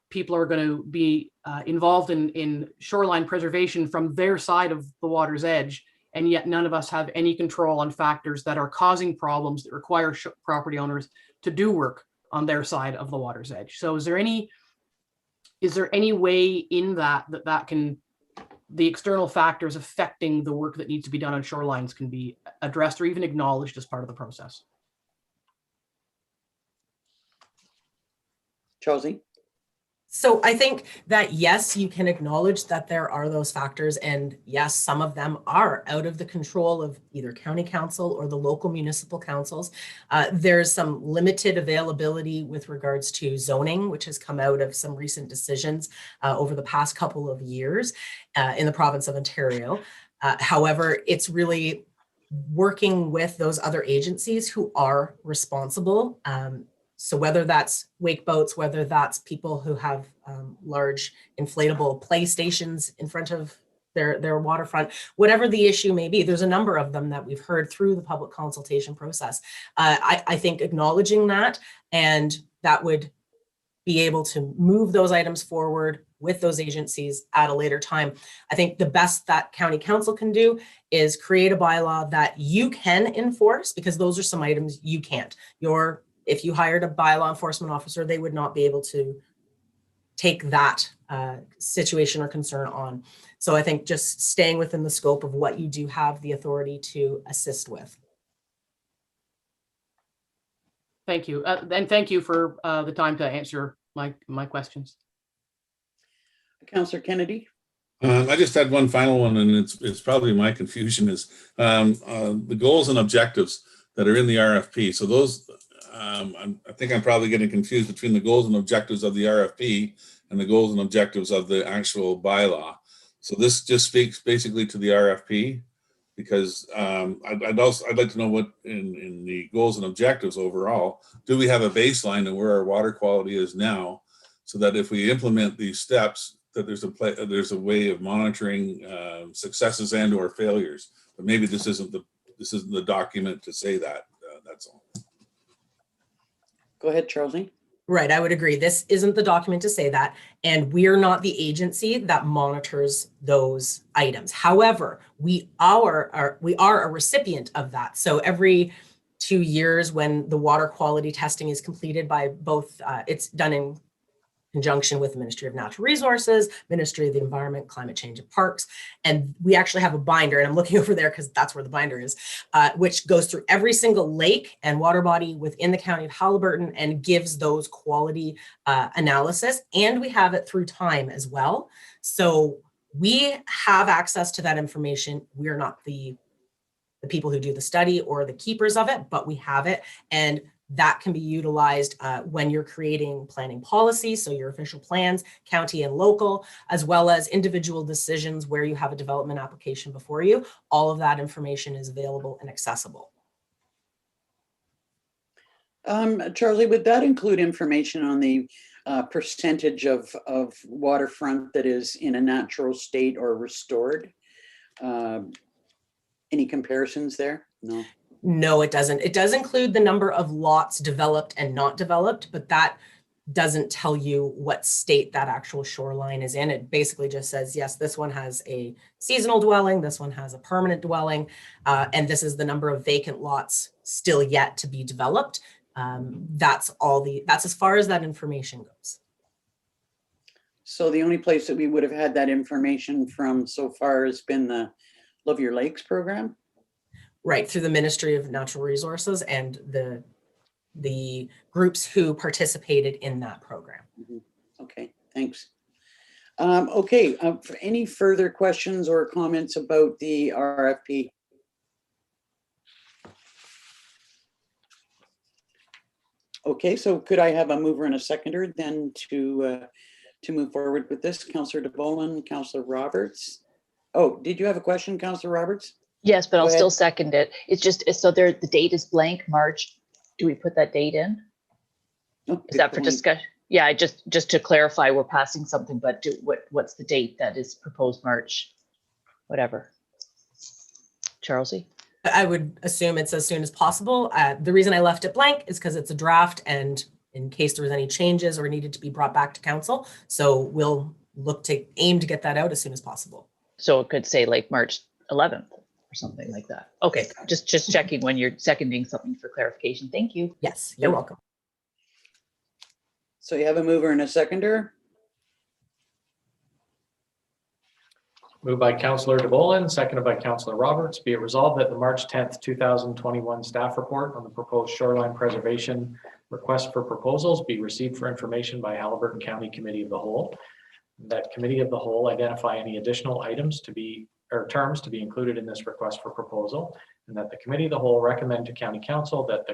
people are going to be involved in shoreline preservation from their side of the water's edge, and yet none of us have any control on factors that are causing problems that require property owners to do work on their side of the water's edge. So is there any way in that the external factors affecting the work that needs to be done on shorelines can be addressed or even acknowledged as part of the process? Chelsea? So I think that, yes, you can acknowledge that there are those factors, and yes, some of them are out of the control of either county council or the local municipal councils. There's some limited availability with regards to zoning, which has come out of some recent decisions over the past couple of years in the province of Ontario. However, it's really working with those other agencies who are responsible. So whether that's wake boats, whether that's people who have large inflatable play stations in front of their waterfront, whatever the issue may be, there's a number of them that we've heard through the public consultation process. I think acknowledging that, and that would be able to move those items forward with those agencies at a later time. I think the best that county council can do is create a bylaw that you can enforce, because those are some items you can't. If you hired a bylaw enforcement officer, they would not be able to take that situation or concern on. So I think just staying within the scope of what you do have the authority to assist with. Thank you. And thank you for the time to answer my questions. Councillor Kennedy? I just had one final one, and it's probably my confusion is the goals and objectives that are in the RFP. So those, I think I'm probably getting confused between the goals and objectives of the RFP and the goals and objectives of the actual bylaw. So this just speaks basically to the RFP, because I'd like to know what in the goals and objectives overall, do we have a baseline of where our water quality is now, so that if we implement these steps, that there's a way of monitoring successes and or failures. But maybe this isn't the document to say that. That's all. Go ahead, Charlie. Right, I would agree. This isn't the document to say that, and we're not the agency that monitors those items. However, we are a recipient of that. So every 2 years, when the water quality testing is completed by both, it's done in conjunction with the Ministry of Natural Resources, Ministry of the Environment, Climate Change and Parks. And we actually have a binder, and I'm looking over there because that's where the binder is, which goes through every single lake and water body within the county of Haliburton and gives those quality analysis. And we have it through time as well. So we have access to that information. We're not the people who do the study or the keepers of it, but we have it. And that can be utilized when you're creating planning policy, so your official plans, county and local, as well as individual decisions where you have a development application before you. All of that information is available and accessible. Charlie, would that include information on the percentage of waterfront that is in a natural state or restored? Any comparisons there? No. No, it doesn't. It does include the number of lots developed and not developed, but that doesn't tell you what state that actual shoreline is in. It basically just says, yes, this one has a seasonal dwelling, this one has a permanent dwelling, and this is the number of vacant lots still yet to be developed. That's as far as that information goes. So the only place that we would have had that information from so far has been the Love Your Lakes program? Right, through the Ministry of Natural Resources and the groups who participated in that program. Okay, thanks. Okay, for any further questions or comments about the RFP? Okay, so could I have a mover and a seconder then to move forward with this? Councillor DeBolen, Councillor Roberts. Oh, did you have a question, Councillor Roberts? Yes, but Go I'll ahead. still second it. It's just, so there, the date is blank, March. Do we put that date in? Oh, Is that for good point. discussion? Yeah, just to clarify, we're passing something, but what's the date that is proposed March? Whatever. Charlesy? I would assume it's as soon as possible. The reason I left it blank is because it's a draft and in case there was any changes or needed to be brought back to council. So we'll look to aim to get that out as soon as possible. So it could say like March 11th or something like that. Okay, just checking when you're seconding something for clarification. Thank you. Yes, you're welcome. So you have a mover and a seconder? Moved by Councillor DeBolen, seconded by Councillor Roberts. Be it resolved that the March 10th, 2021 staff report on the proposed shoreline preservation request for proposals be received for information by Haliburton County Committee of the Whole. That Committee of the Whole identify any additional items to be, or terms to be included in this request for proposal, and that the Committee of the Whole recommend to County Council that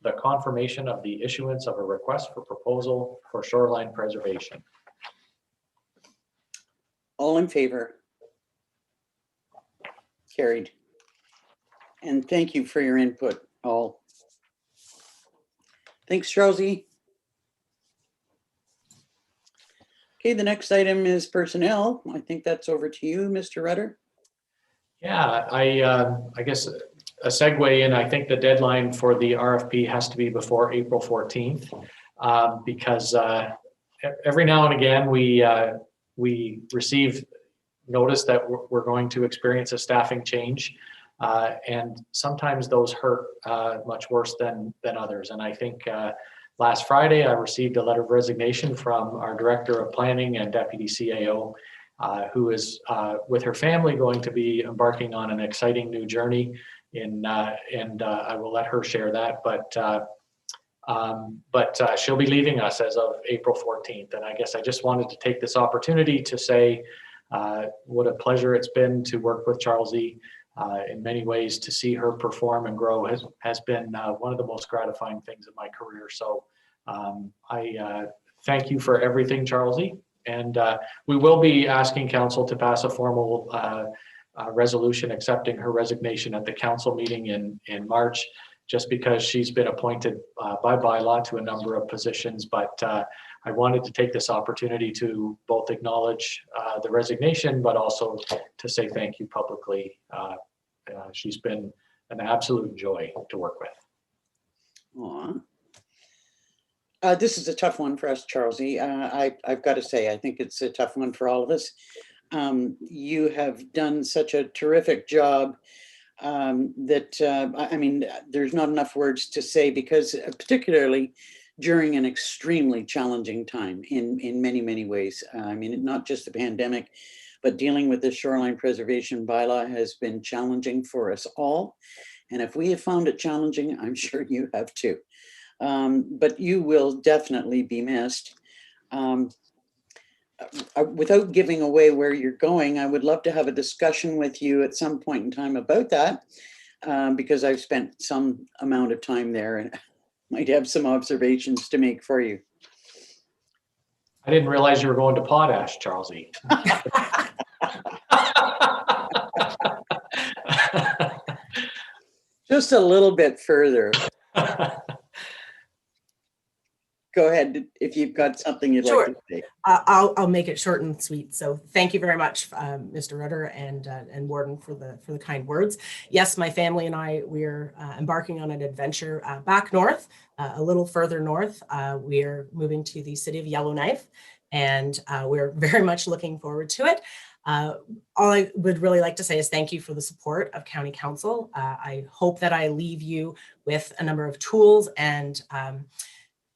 the confirmation of the issuance of a request for proposal for shoreline preservation. All in favor? Carried. And thank you for your input, all. Thanks, Rosie. Okay, the next item is personnel. I think that's over to you, Mr. Rutter. Yeah, I guess a segue in, I think the deadline for the RFP has to be before April 14th because every now and again we receive notice that we're going to experience a staffing change and sometimes those hurt much worse than others. And I think last Friday I received a letter of resignation from our Director of Planning and Deputy CAO who is with her family going to be embarking on an exciting new journey and I will let her share that, but she'll be leaving us as of April 14th. And I guess I just wanted to take this opportunity to say what a pleasure it's been to work with Charlesie. In many ways, to see her perform and grow has been one of the most gratifying things in my career. So I thank you for everything, Charlesie. And we will be asking council to pass a formal resolution accepting her resignation at the council meeting in March, just because she's been appointed by bylaw to a number of positions. But I wanted to take this opportunity to both acknowledge the resignation, but also to say thank you publicly. She's been an absolute joy to work with. Aw. This is a tough one for us, Charlesy. I've got to say, I think it's a tough one for all of us. You have done such a terrific job that, I mean, there's not enough words to say, because particularly during an extremely challenging time in many, many ways. I mean, not just the pandemic, but dealing with the shoreline preservation bylaw has been challenging for us all. And if we have found it challenging, I'm sure you have too. But you will definitely be missed. Without giving away where you're going, I would love to have a discussion with you at some point in time about that, because I've spent some amount of time there and might have some observations to make for you. I didn't realize you were going to Potash, Charlesy. Just a little bit further. Go ahead if you've got something you'd Sure. like to say. I'll make it short and sweet. So thank you very much, Mr. Rutter and Warden, for the kind words. Yes, my family and I, we're embarking on an adventure back north, a little further north. We're moving to the city of Yellowknife, and we're very much looking forward to it. All I would really like to say is thank you for the support of County Council. I hope that I leave you with a number of tools and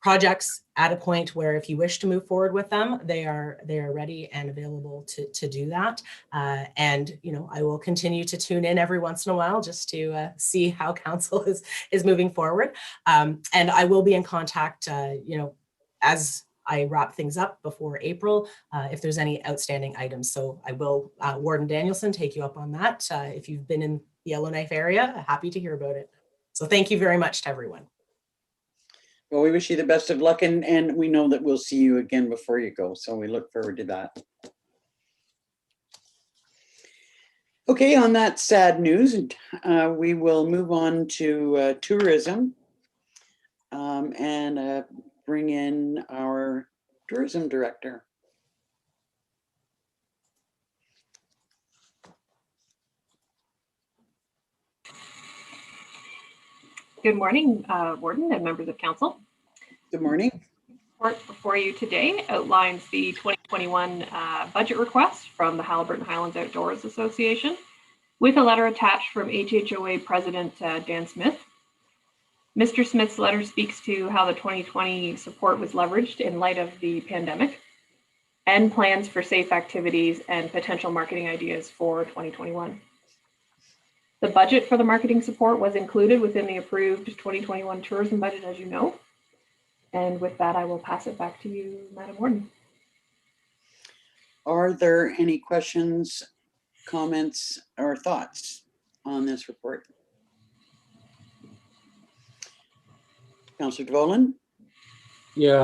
projects at a point where if you wish to move forward with them, they are ready and available to do that. And you know, I will continue to tune in every once in a while just to see how council is moving forward. And I will be in contact, you know, as I wrap things up before April, if there's any outstanding items. So I will, Warden Danielson, take you up on that. If you've been in the Yellowknife area, happy to hear about it. So thank you very much to everyone. Well, we wish you the best of luck, and we know that we'll see you again before you go. So we look forward to that. Okay, on that sad news, we will move on to tourism and bring in our tourism director. Good morning, Warden and members of council. Good morning. The report before you today outlines the 2021 budget request from the Haliburton Highlands Outdoors Association, with a letter attached from HHOA President Dan Smith. Mr. Smith's letter speaks to how the 2020 support was leveraged in light of the pandemic, and plans for safe activities and potential marketing ideas for 2021. The budget for the marketing support was included within the approved 2021 tourism budget, as you know. And with that, I will pass it back to you, Madam Warden. Are there any questions, comments, or thoughts on this report? Councillor Dvolan? Yeah,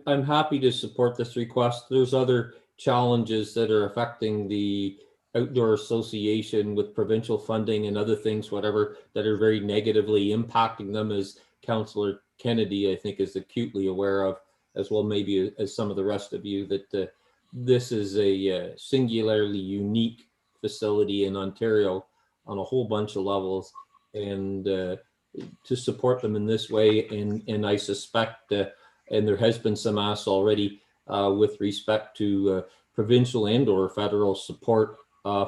I'm happy to support this request. There's other challenges that are affecting the Outdoor Association with provincial funding and other things, whatever, that are very negatively impacting them, as Councillor Kennedy, I think, is acutely aware of, as well maybe as some of the rest of you, that this is a singularly unique facility in Ontario on a whole bunch of levels, and to support them in this way, and I suspect, and there has been some ask already with respect to provincial and or federal support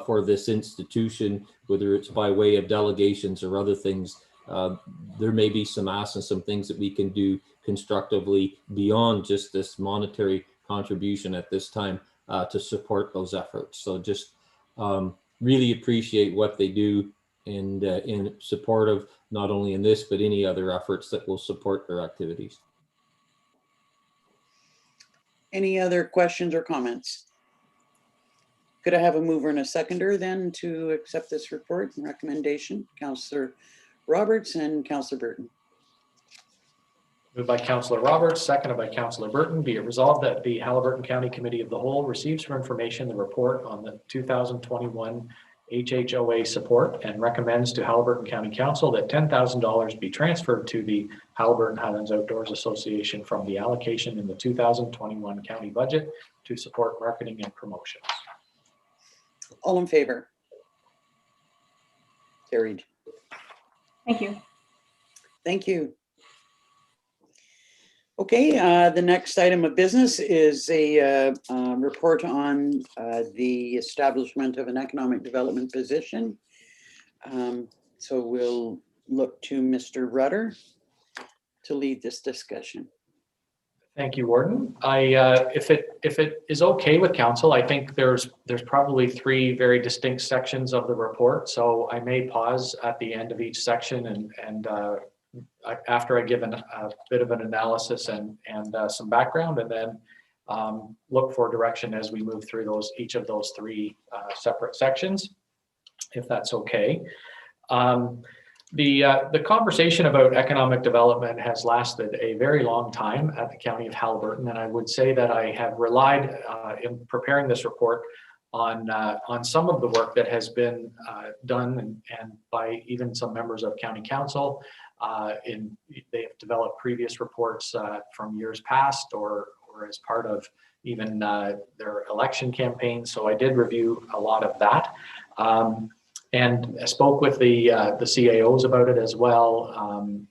for this institution, whether it's by way of delegations or other things. There may be some asks and some things that we can do constructively beyond just this monetary contribution at this time to support those efforts. So just really appreciate what they do, and in support of not only in this, but any other efforts that will support their activities. Any other questions or comments? Could I have a mover and a seconder then to accept this report and recommendation? Councillor Roberts and Councillor Burton. Moved by Councillor Roberts, seconded by Councillor Burton. Be it resolved that the Haliburton County Committee of the Whole receives for information the report on the 2021 HHOA support, and recommends to Haliburton County Council that $10,000 be transferred to the Haliburton Highlands Outdoors Association from the allocation in the 2021 county budget to support marketing and promotions. All in favor? Carried. Thank you. Thank you. Okay, the next item of business is a report on the establishment of an economic development position. So we'll look to Mr. Rudder to lead this discussion. Thank you, Warden. If it is okay with council, I think there's probably three very distinct sections of the report. So I may pause at the end of each section and after I give a bit of an analysis and some background, and then look for direction as we move through each of those three separate sections, if that's okay. The conversation about economic development has lasted a very long time at the County of Haliburton, and I would say that I have relied in preparing this report on some of the work that has been done and by even some members of County Council. They have developed previous reports from years past or as part of even their election campaign. So I did review a lot of that. And I spoke with the CAOs about it as well,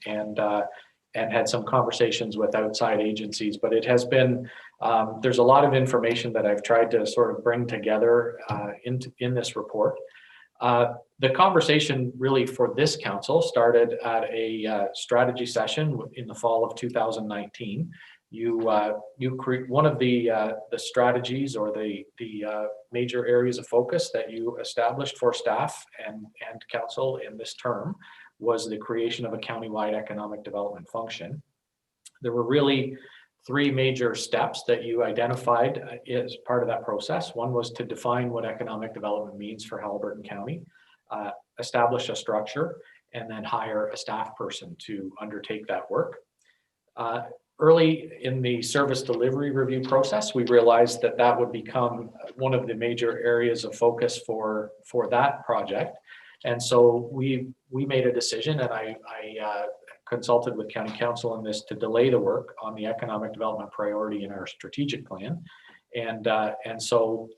and had some conversations with outside agencies. But it has been there's a lot of information that I've tried to sort of bring together in this report. The conversation really for this council started at a strategy session in the fall of 2019. You create one of the strategies or the major areas of focus that you established for staff and council in this term was the creation of a countywide economic development function. There were really three major steps that you identified as part of that process. One was to define what economic development means for Haliburton County, establish a structure, and then hire a staff person to undertake that work. Early in the service delivery review process, we realized that that would become one of the major areas of focus for that project. And so we made a decision, and I consulted with County Council on this to delay the work on the economic development priority in our strategic plan. And so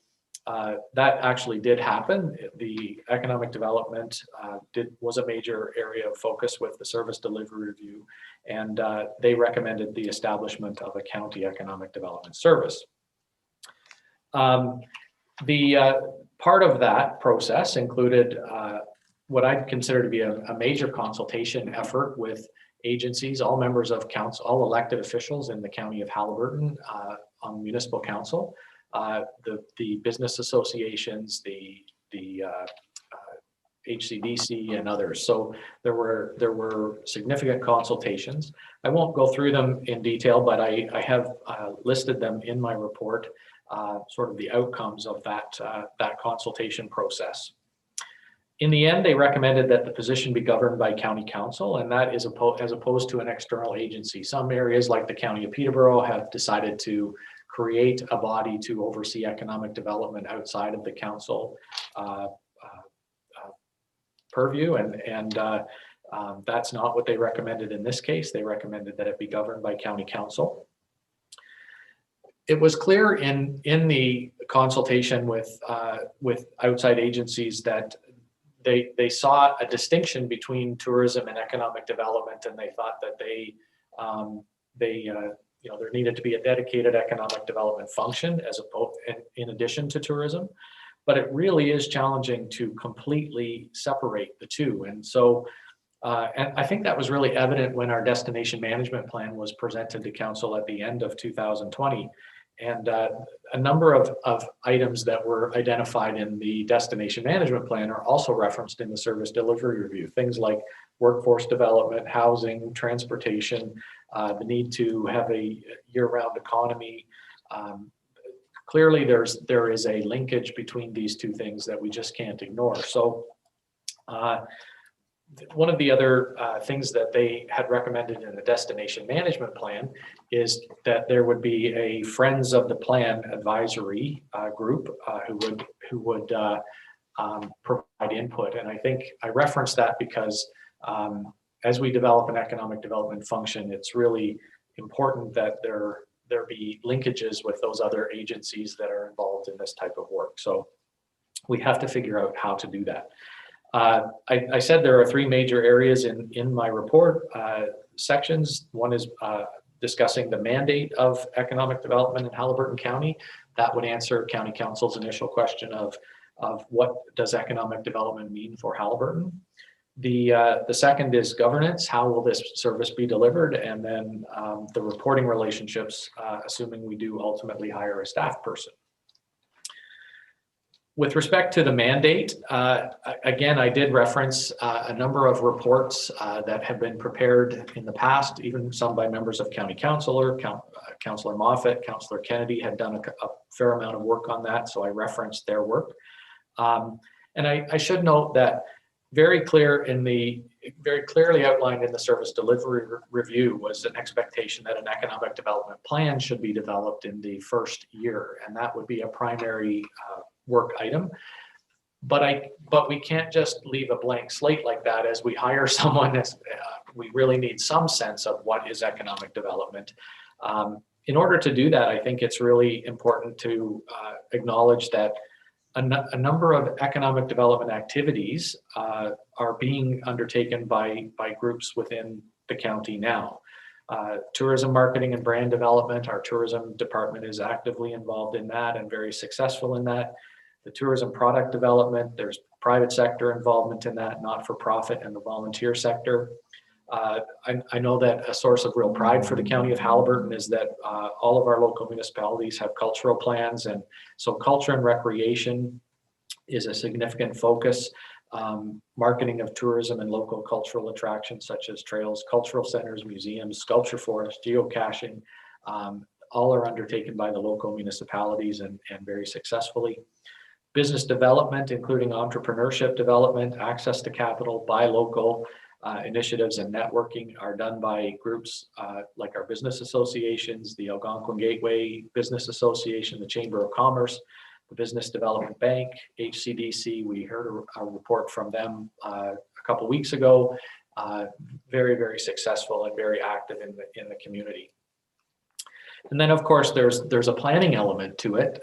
that actually did happen. The economic development was a major area of focus with the service delivery review, and they recommended the establishment of a county economic development service. The part of that process included what I'd consider to be a major consultation effort with agencies, all members of council, all elected officials in the County of Haliburton on municipal council, the business associations, the HCDC and others. So there were significant consultations. I won't go through them in detail, but I have listed them in my report, sort of the outcomes of that consultation process. In the end, they recommended that the position be governed by County Council, and that is as opposed to an external agency. Some areas like the County of Peterborough have decided to create a body to oversee economic development outside of the council purview, and that's not what they recommended in this case. They recommended that it be governed by County Council. It was clear in the consultation with outside agencies that they saw a distinction between tourism and economic development, and they thought that there needed to be a dedicated economic development function as opposed in addition to tourism. But it really is challenging to completely separate the two. And so, and I think that was really evident when our destination management plan was presented to council at the end of 2020. And a number of items that were identified in the destination management plan are also referenced in the service delivery review. Things like workforce development, housing, transportation, the need to have a year-round economy. Clearly, there is a linkage between these two things that we just can't ignore. So one of the other things that they had recommended in the destination management plan is that there would be a Friends of the Plan advisory group who would provide input. And I think I referenced that because as we develop an economic development function, it's really important that there be linkages with those other agencies that are involved in this type of work. So we have to figure out how to do that. I said there are three major areas in my report sections. One is discussing the mandate of economic development in Haliburton County. That would answer County Council's initial question of what does economic development mean for Haliburton. The second is governance. How will this service be delivered? And then the reporting relationships, assuming we do ultimately hire a staff person. With respect to the mandate, again, I did reference a number of reports that have been prepared in the past, even some by members of County Council. Councillor Moffat, Councillor Kennedy had done a fair amount of work on that, so I referenced their work. And I should note that very clearly outlined in the service delivery review was an expectation that an economic development plan should be developed in the first year, and that would be a primary work item. But we can't just leave a blank slate like that. As we hire someone, we really need some sense of what is economic development. In order to do that, I think it's really important to acknowledge that a number of economic development activities are being undertaken by groups within the county now. Tourism marketing and brand development, our tourism department is actively involved in that and very successful in that. The tourism product development, there's private sector involvement in that, not-for-profit and the volunteer sector. I know that a source of real pride for the County of Haliburton is that all of our local municipalities have cultural plans, and so culture and recreation is a significant focus. Marketing of tourism and local cultural attractions such as trails, cultural centers, museums, sculpture forests, geocaching, all are undertaken by the local municipalities and very successfully. Business development, including entrepreneurship development, access to capital, buy local, initiatives and networking are done by groups like our business associations, the Algonquin Gateway Business Association, the Chamber of Commerce, the Business Development Bank, HCDC. We heard a report from them a couple weeks ago. Very, very successful and very active in the community. And then, of course, there's a planning element to it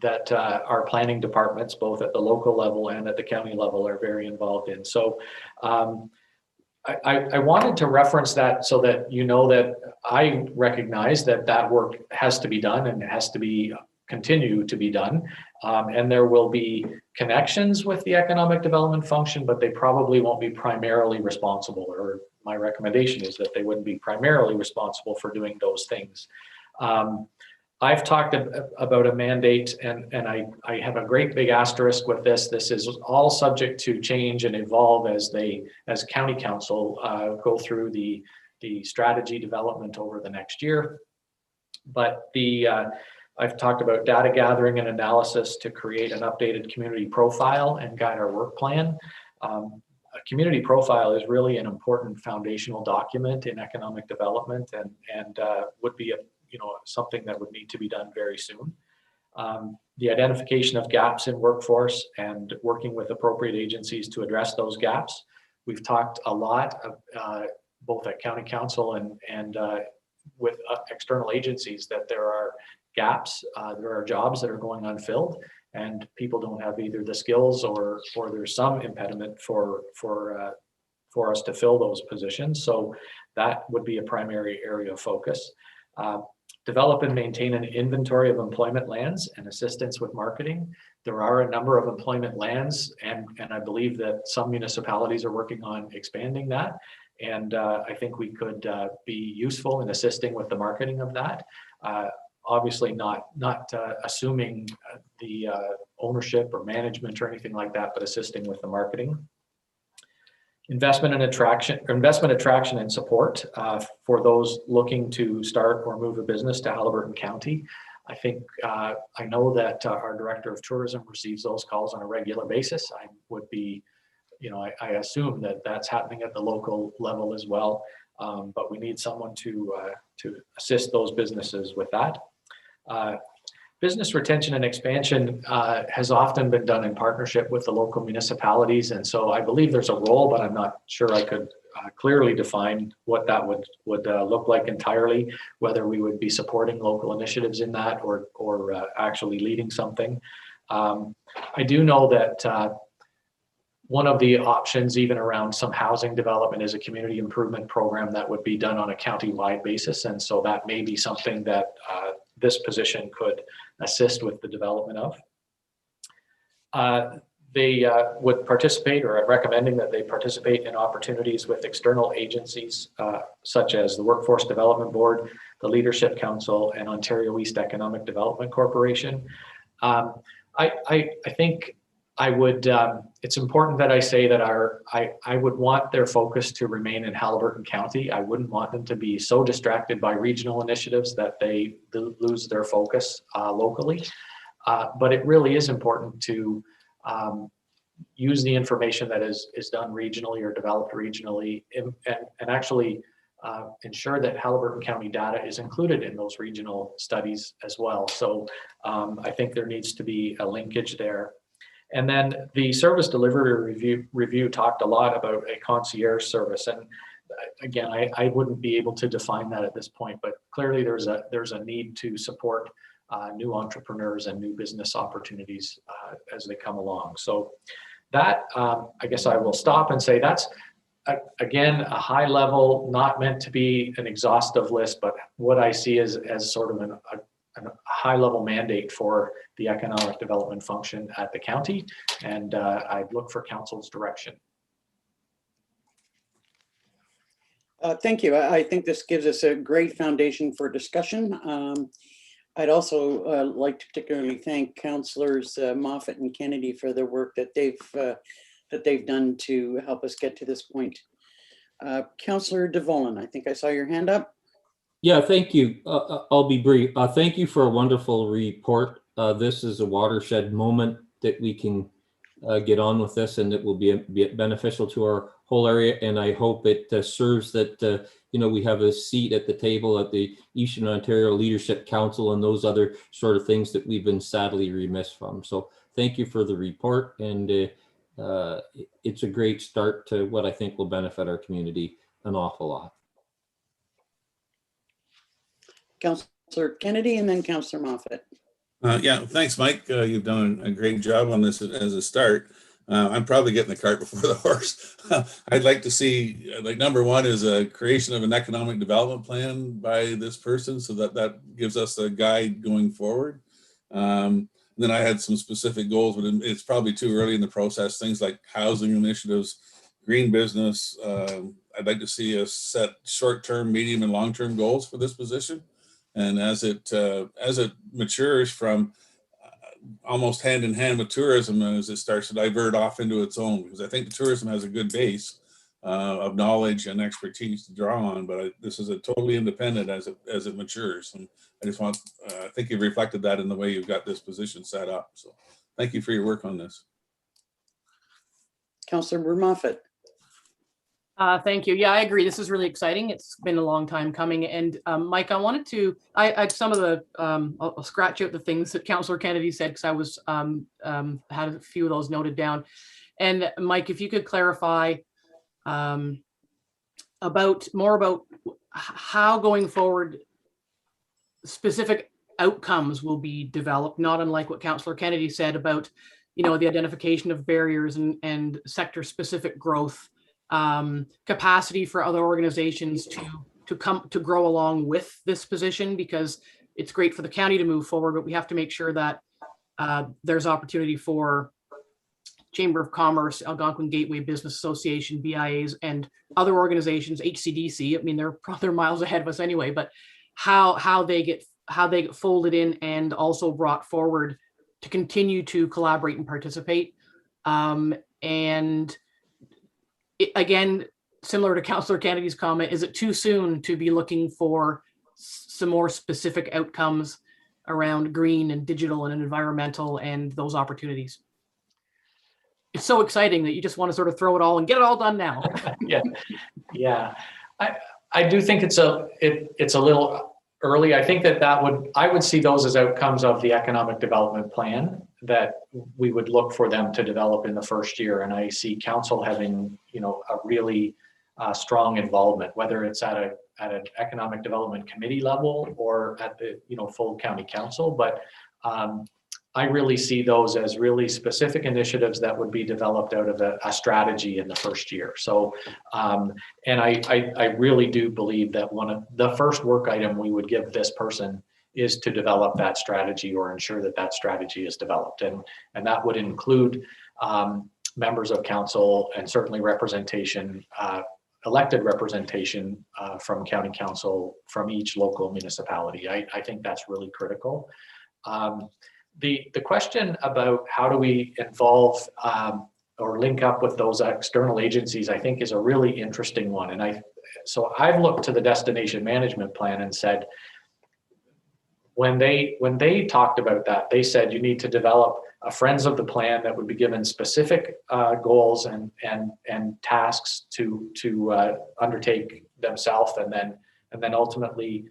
that our planning departments, both at the local level and at the county level, are very involved in. So I wanted to reference that so that you know that I recognize that work has to be done and it has to be continue to be done. And there will be connections with the economic development function, but they probably won't be primarily responsible, or my recommendation is that they wouldn't be primarily responsible for doing those things. I've talked about a mandate, and I have a great big asterisk with this. This is all subject to change and evolve as county council go through the strategy development over the next year. But I've talked about data gathering and analysis to create an updated community profile and guide our work plan. A community profile is really an important foundational document in economic development, and would be something that would need to be done very soon. The identification of gaps in workforce and working with appropriate agencies to address those gaps. We've talked a lot both at county council and with external agencies that there are gaps, there are jobs that are going unfilled, and people don't have either the skills or there's some impediment for us to fill those positions. So that would be a primary area of focus. Develop and maintain an inventory of employment lands and assistance with marketing. There are a number of employment lands, and I believe that some municipalities are working on expanding that. And I think we could be useful in assisting with the marketing of that. Obviously not assuming the ownership or management or anything like that, but assisting with the marketing. Investment attraction and support for those looking to start or move a business to Haliburton County. I think I know that our Director of Tourism receives those calls on a regular basis. I would be, I assume that that's happening at the local level as well. But we need someone to assist those businesses with that. Business retention and expansion has often been done in partnership with the local municipalities. And so I believe there's a role, but I'm not sure I could clearly define what that would look like entirely, whether we would be supporting local initiatives in that or actually leading something. I do know that one of the options, even around some housing development, is a community improvement program that would be done on a county-wide basis. And so that may be something that this position could assist with the development of. They would participate, or I'm recommending that they participate in opportunities with external agencies such as the Workforce Development Board, the Leadership Council, and Ontario East Economic Development Corporation. I think I would, it's important that I say that I would want their focus to remain in Haliburton County. I wouldn't want them to be so distracted by regional initiatives that they lose their focus locally. But it really is important to use the information that is done regionally or developed regionally and actually ensure that Haliburton County data is included in those regional studies as well. So I think there needs to be a linkage there. And then the service delivery review talked a lot about a concierge service. And again, I wouldn't be able to define that at this point, but clearly there's a need to support new entrepreneurs and new business opportunities as they come along. So that, I guess I will stop and say that's, again, a high level, not meant to be an exhaustive list, but what I see as sort of a high level mandate for the economic development function at the county. And I'd look for council's direction. Thank you. I think this gives us a great foundation for discussion. I'd also like to particularly thank councillors Moffat and Kennedy for the work that they've done to help us get to this point. Councillor DeVolen, I think I saw your hand up. Yeah, thank you. I'll be brief. Thank you for a wonderful report. This is a watershed moment that we can get on with this, and it will be beneficial to our whole area. And I hope it serves that, we have a seat at the table at the Eastern Ontario Leadership Council and those other sort of things that we've been sadly remiss from. So thank you for the report. And it's a great start to what I think will benefit our community an awful lot. Councillor Kennedy and then Councillor Moffat. Yeah, thanks, Mike. You've done a great job on this as a start. I'm probably getting the cart before the horse. I'd like to see, number one is a creation of an economic development plan by this person, so that gives us a guide going forward. Then I had some specific goals, but it's probably too early in the process. Things like housing initiatives, green business. I'd like to see us set short-term, medium, and long-term goals for this position. And as it matures from almost hand in hand with tourism, as it starts to divert off into its own, because I think the tourism has a good base of knowledge and expertise to draw on, but this is a totally independent as it matures. And I just want, I think you've reflected that in the way you've got this position set up. So thank you for your work on this. Councillor Moffat. Thank you. Yeah, I agree. This is really exciting. It's been a long time coming. And Mike, I wanted to, some of the, I'll scratch out the things that Councillor Kennedy said, because I was, had a few of those noted down. And Mike, if you could clarify more about how going forward specific outcomes will be developed, not unlike what Councillor Kennedy said about, the identification of barriers and sector specific growth. Capacity for other organizations to grow along with this position, because it's great for the county to move forward, but we have to make sure that there's opportunity for Chamber of Commerce, Algonquin Gateway Business Association, BIAs, and other organizations, HCDC. I mean, they're miles ahead of us anyway, but how they get folded in and also brought forward to continue to collaborate and participate. And again, similar to Councillor Kennedy's comment, is it too soon to be looking for some more specific outcomes around green and digital and environmental and those opportunities? It's so exciting that you just want to sort of throw it all and get it all done now. Yeah. I do think it's a little early. I think I would see those as outcomes of the economic development plan that we would look for them to develop in the first year. And I see council having, a really strong involvement, whether it's at an economic development committee level or at the, full county council. But I really see those as really specific initiatives that would be developed out of a strategy in the first year. So, and I really do believe that one of the first work item we would give this person is to develop that strategy or ensure that that strategy is developed. And that would include members of council and certainly representation, elected representation from county council from each local municipality. I think that's really critical. The question about how do we involve or link up with those external agencies, I think is a really interesting one. And so I've looked to the destination management plan and said, when they talked about that, they said you need to develop a friends of the plan that would be given specific goals and tasks to undertake themselves, and then ultimately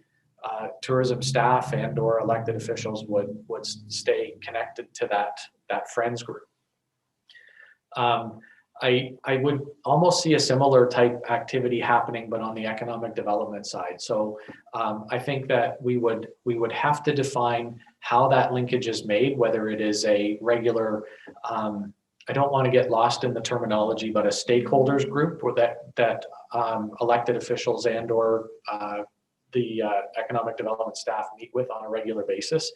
tourism staff and or elected officials would stay connected to that friends group. I would almost see a similar type activity happening, but on the economic development side. So I think that we would have to define how that linkage is made, whether it is a regular, I don't want to get lost in the terminology, but a stakeholders group or that elected officials and or the economic development staff meet with on a regular basis.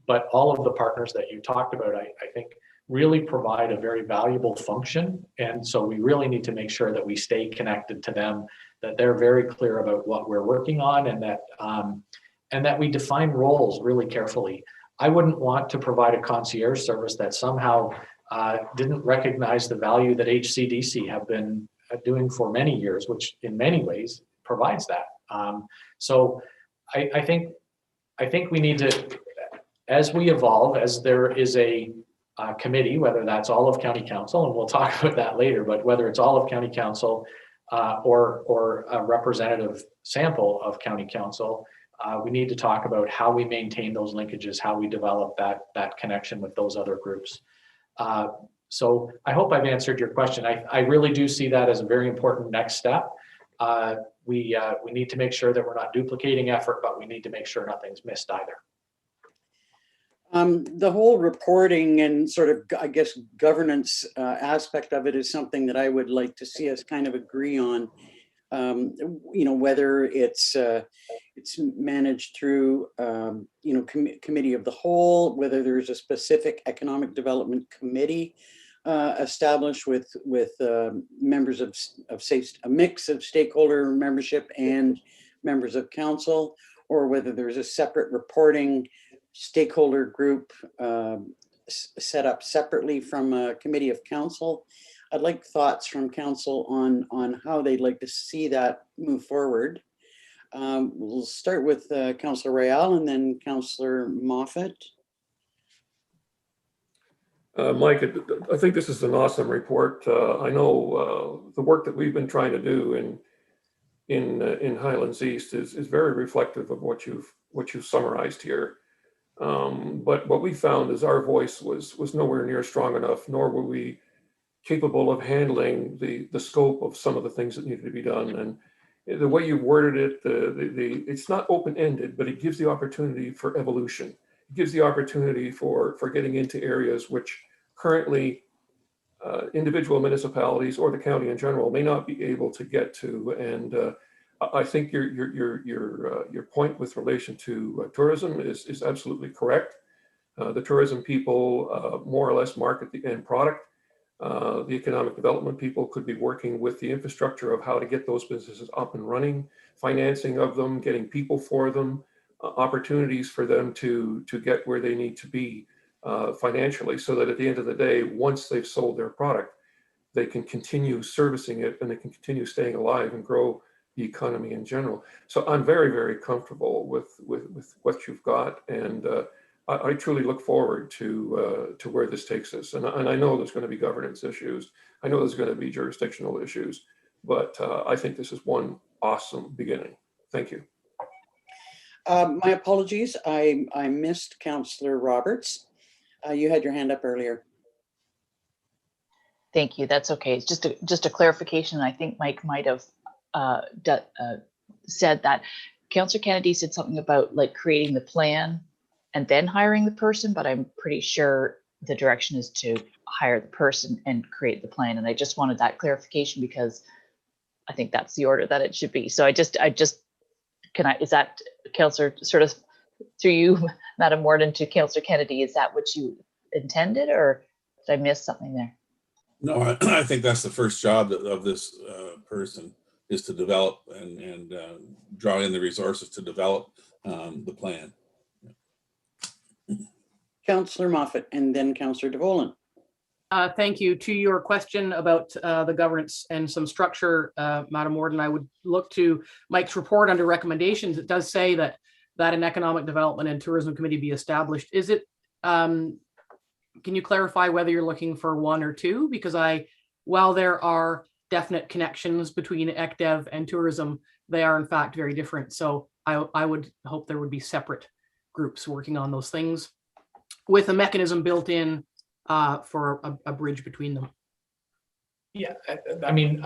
But all of the partners that you talked about, I think really provide a very valuable function. And so we really need to make sure that we stay connected to them, that they're very clear about what we're working on, and that we define roles really carefully. I wouldn't want to provide a concierge service that somehow didn't recognize the value that HCDC have been doing for many years, which in many ways provides that. So I think we need to, as we evolve, as there is a committee, whether that's all of county council, and we'll talk about that later, but whether it's all of county council or a representative sample of county council, we need to talk about how we maintain those linkages, how we develop that connection with those other groups. So I hope I've answered your question. I really do see that as a very important next step. We need to make sure that we're not duplicating effort, but we need to make sure nothing's missed either. The whole reporting and sort of, I guess, governance aspect of it is something that I would like to see us kind of agree on. Whether it's managed through committee of the whole, whether there's a specific economic development committee established with members of say a mix of stakeholder membership and members of council, or whether there's a separate reporting stakeholder group set up separately from a committee of council. I'd like thoughts from council on how they'd like to see that move forward. We'll start with Councillor Royale and then Councillor Moffat. Mike, I think this is an awesome report. I know the work that we've been trying to do in Highlands East is very reflective of what you've summarized here. But what we found is our voice was nowhere near strong enough, nor were we capable of handling the scope of some of the things that needed to be done. And the way you worded it, it's not open-ended, but it gives the opportunity for evolution. It gives the opportunity for getting into areas which currently individual municipalities or the county in general may not be able to get to. And I think your point with relation to tourism is absolutely correct. The tourism people more or less market the end product. The economic development people could be working with the infrastructure of how to get those businesses up and running, financing of them, getting people for them, opportunities for them to get where they need to be financially, so that at the end of the day, once they've sold their product, they can continue servicing it and they can continue staying alive and grow the economy in general. So I'm very, very comfortable with what you've got, and I truly look forward to where this takes us. And I know there's going to be governance issues. I know there's going to be jurisdictional issues, but I think this is one awesome beginning. Thank you. My apologies. I missed Councillor Roberts. You had your hand up earlier. Thank you. That's okay. It's just a clarification. I think Mike might have said that. Councillor Kennedy said something about like creating the plan and then hiring the person, but I'm pretty sure the direction is to hire the person and create the plan. And I just wanted that clarification because I think that's the order that it should be. So is that, Councillor, sort of through you, Madam Warden, to Councillor Kennedy, is that what you intended, or did I miss something there? No, I think that's the first job of this person, is to develop and draw in the resources to develop the plan. Councillor Moffat and then Councillor DeVolen. Thank you. To your question about the governance and some structure, Madam Warden, I would look to Mike's report under recommendations. It does say that an economic development and tourism committee be established. Is it, can you clarify whether you're looking for one or two? Because while there are definite connections between ECDEV and tourism, they are in fact very different. So I would hope there would be separate groups working on those things with a mechanism built in for a bridge between them. Yeah, I mean,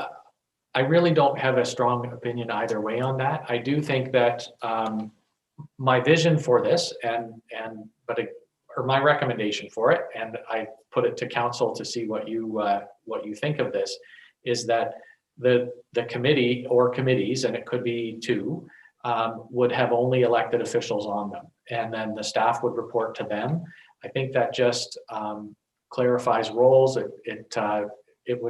I really don't have a strong opinion either way on that. I do think that my vision for this or my recommendation for it, and I put it to council to see what you think of this, is that the committee or committees, and it could be two, would have only elected officials on them, and then the staff would report to them. I think that just clarifies roles. It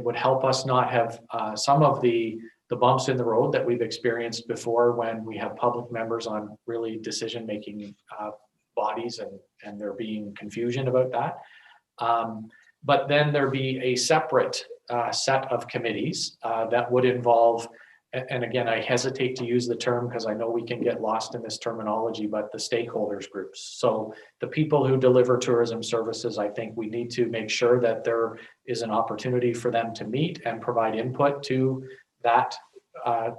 would help us not have some of the bumps in the road that we've experienced before when we have public members on really decision-making bodies and there being confusion about that. But then there be a separate set of committees that would involve, and again, I hesitate to use the term because I know we can get lost in this terminology, but the stakeholders groups. So the people who deliver tourism services, I think we need to make sure that there is an opportunity for them to meet and provide input to that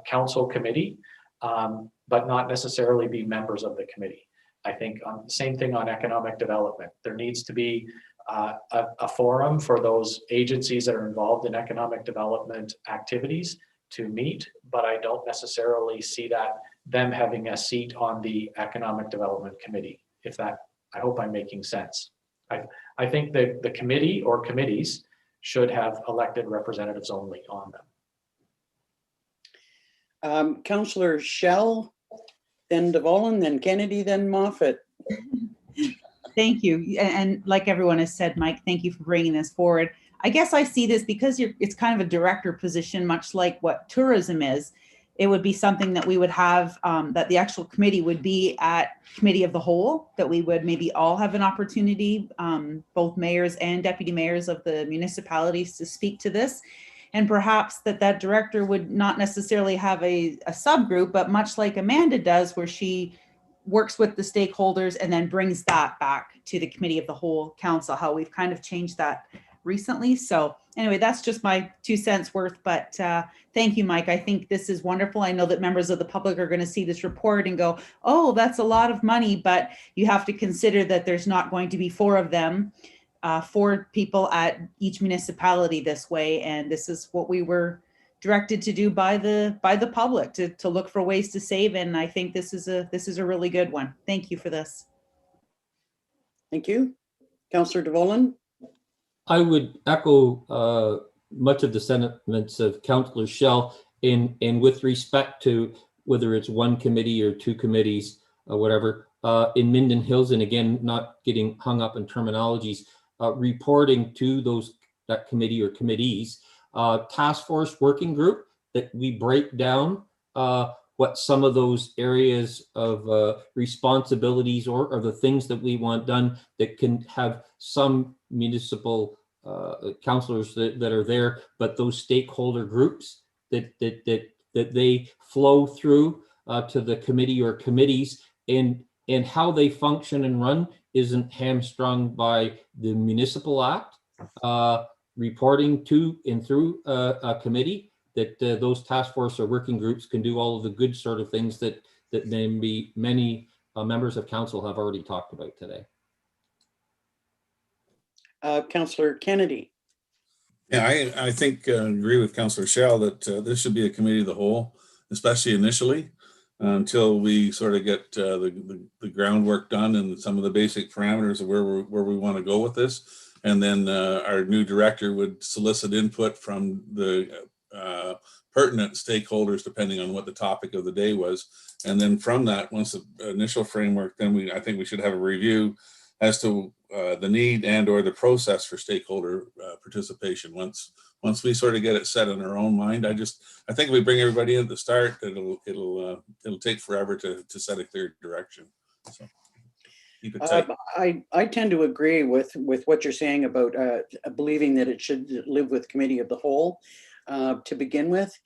council committee, but not necessarily be members of the committee. I think same thing on economic development. There needs to be a forum for those agencies that are involved in economic development activities to meet, but I don't necessarily see them having a seat on the economic development committee. I hope I'm making sense. I think that the committee or committees should have elected representatives only on them. Councillor Schell, then DeVolen, then Kennedy, then Moffat. Thank you. And like everyone has said, Mike, thank you for bringing this forward. I guess I see this because it's kind of a director position, much like what tourism is. It would be something that we would have, that the actual committee would be at committee of the whole, that we would maybe all have an opportunity, both mayors and deputy mayors of the municipalities, to speak to this. And perhaps that director would not necessarily have a subgroup, but much like Amanda does, where she works with the stakeholders and then brings that back to the committee of the whole council, how we've kind of changed that recently. So anyway, that's just my 2 cents worth, but thank you, Mike. I think this is wonderful. I know that members of the public are going to see this report and go, oh, that's a lot of money, but you have to consider that there's not going to be 4 of them, 4 people at each municipality this way. And this is what we were directed to do by the public, to look for ways to save. And I think this is a really good one. Thank you for this. Thank you. Councillor DeVolen. I would echo much of the sentiments of Councillor Schell in with respect to whether it's one committee or 2 committees or whatever. In Minden Hills, and again, not getting hung up in terminologies, reporting to that committee or committees, task force working group, that we break down what some of those areas of responsibilities or the things that we want done that can have some municipal councillors that are there, but those stakeholder groups that they flow through to the committee or committees, and how they function and run isn't hamstrung by the municipal act, reporting to and through a committee, that those task force or working groups can do all of the good sort of things that maybe many members of council have already talked about today. Councillor Kennedy. Yeah, I think agree with Councillor Schell that this should be a committee of the whole, especially initially. until we sort of get the groundwork done and some of the basic parameters of where we want to go with this. And then our new director would solicit input from the pertinent stakeholders, depending on what the topic of the day was. And then from that, once the initial framework, then I think we should have a review as to the need and or the process for stakeholder participation. Once we sort of get it set in our own mind, I think if we bring everybody in at the start, it'll take forever to set a clear direction. So keep it tight. I tend to agree with what you're saying about believing that it should live with committee of the whole to begin with.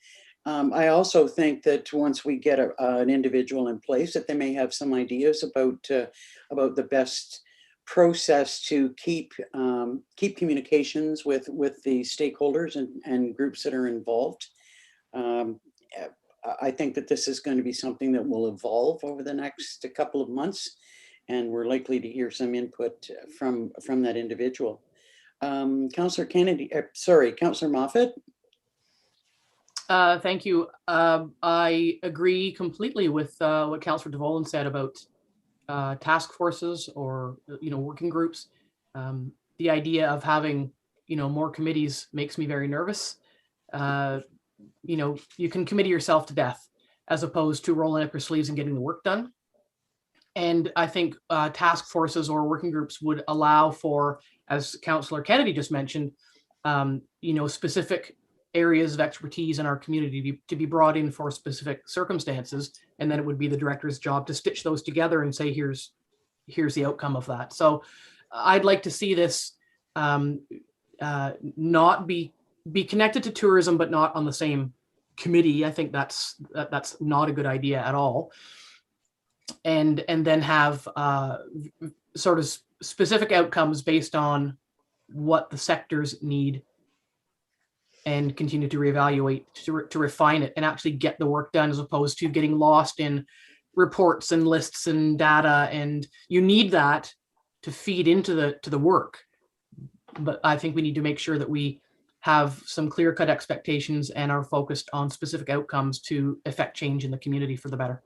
I also think that once we get an individual in place, that they may have some ideas about the best process to keep communications with the stakeholders and groups that are involved. I think that this is going to be something that will evolve over the next couple of months, and we're likely to hear some input from that individual. Councillor Kennedy, Councillor Moffat. Thank you. I agree completely with what Councillor DeVolen said about task forces or working groups. The idea of having more committees makes me very nervous. You can committee yourself to death as opposed to rolling up your sleeves and getting the work done. And I think task forces or working groups would allow for, as Councillor Kennedy just mentioned, specific areas of expertise in our community to be brought in for specific circumstances, and then it would be the director's job to stitch those together and say, here's the outcome of that. So I'd like to see this not be connected to tourism, but not on the same committee. I think that's not a good idea at all. And then have sort of specific outcomes based on what the sectors need, and continue to reevaluate, to refine it and actually get the work done, as opposed to getting lost in reports and lists and data. And you need that to feed into the work. But I think we need to make sure that we have some clear-cut expectations and are focused on specific outcomes to effect change in the community for the better.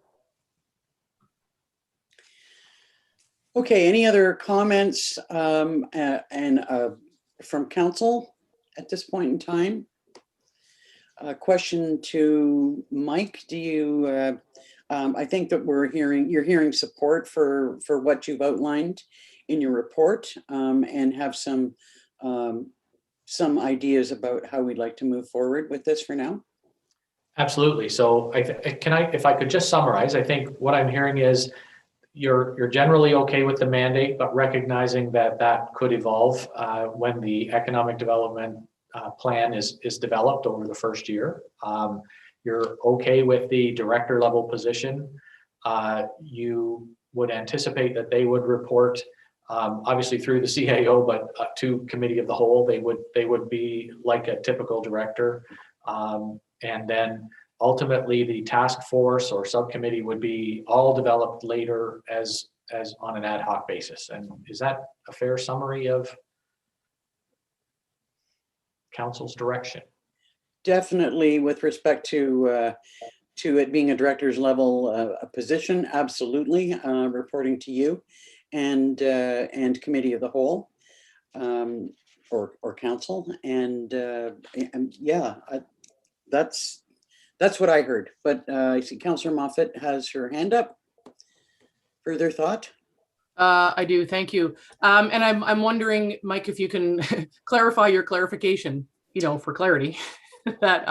Okay, any other comments from council at this point in time? A question to Mike. Do you, I think that you're hearing support for what you've outlined in your report, and have some ideas about how we'd like to move forward with this for now? Absolutely. So if I could just summarize, I think what I'm hearing is you're generally okay with the mandate, but recognizing that could evolve when the economic development plan is developed over the first year. You're okay with the director level position. You would anticipate that they would report obviously through the CAO, but to committee of the whole. They would be like a typical director, and then ultimately the task force or subcommittee would be all developed later as on an ad hoc basis. And is that a fair summary of council's direction? Definitely, with respect to it being a director's level position, absolutely, reporting to you and committee of the whole, or council, and yeah, that's what I heard. But I see Councillor Moffat has her hand up. Further thought? I do, thank you. And I'm wondering, Mike, if you can clarify your clarification, for clarity, that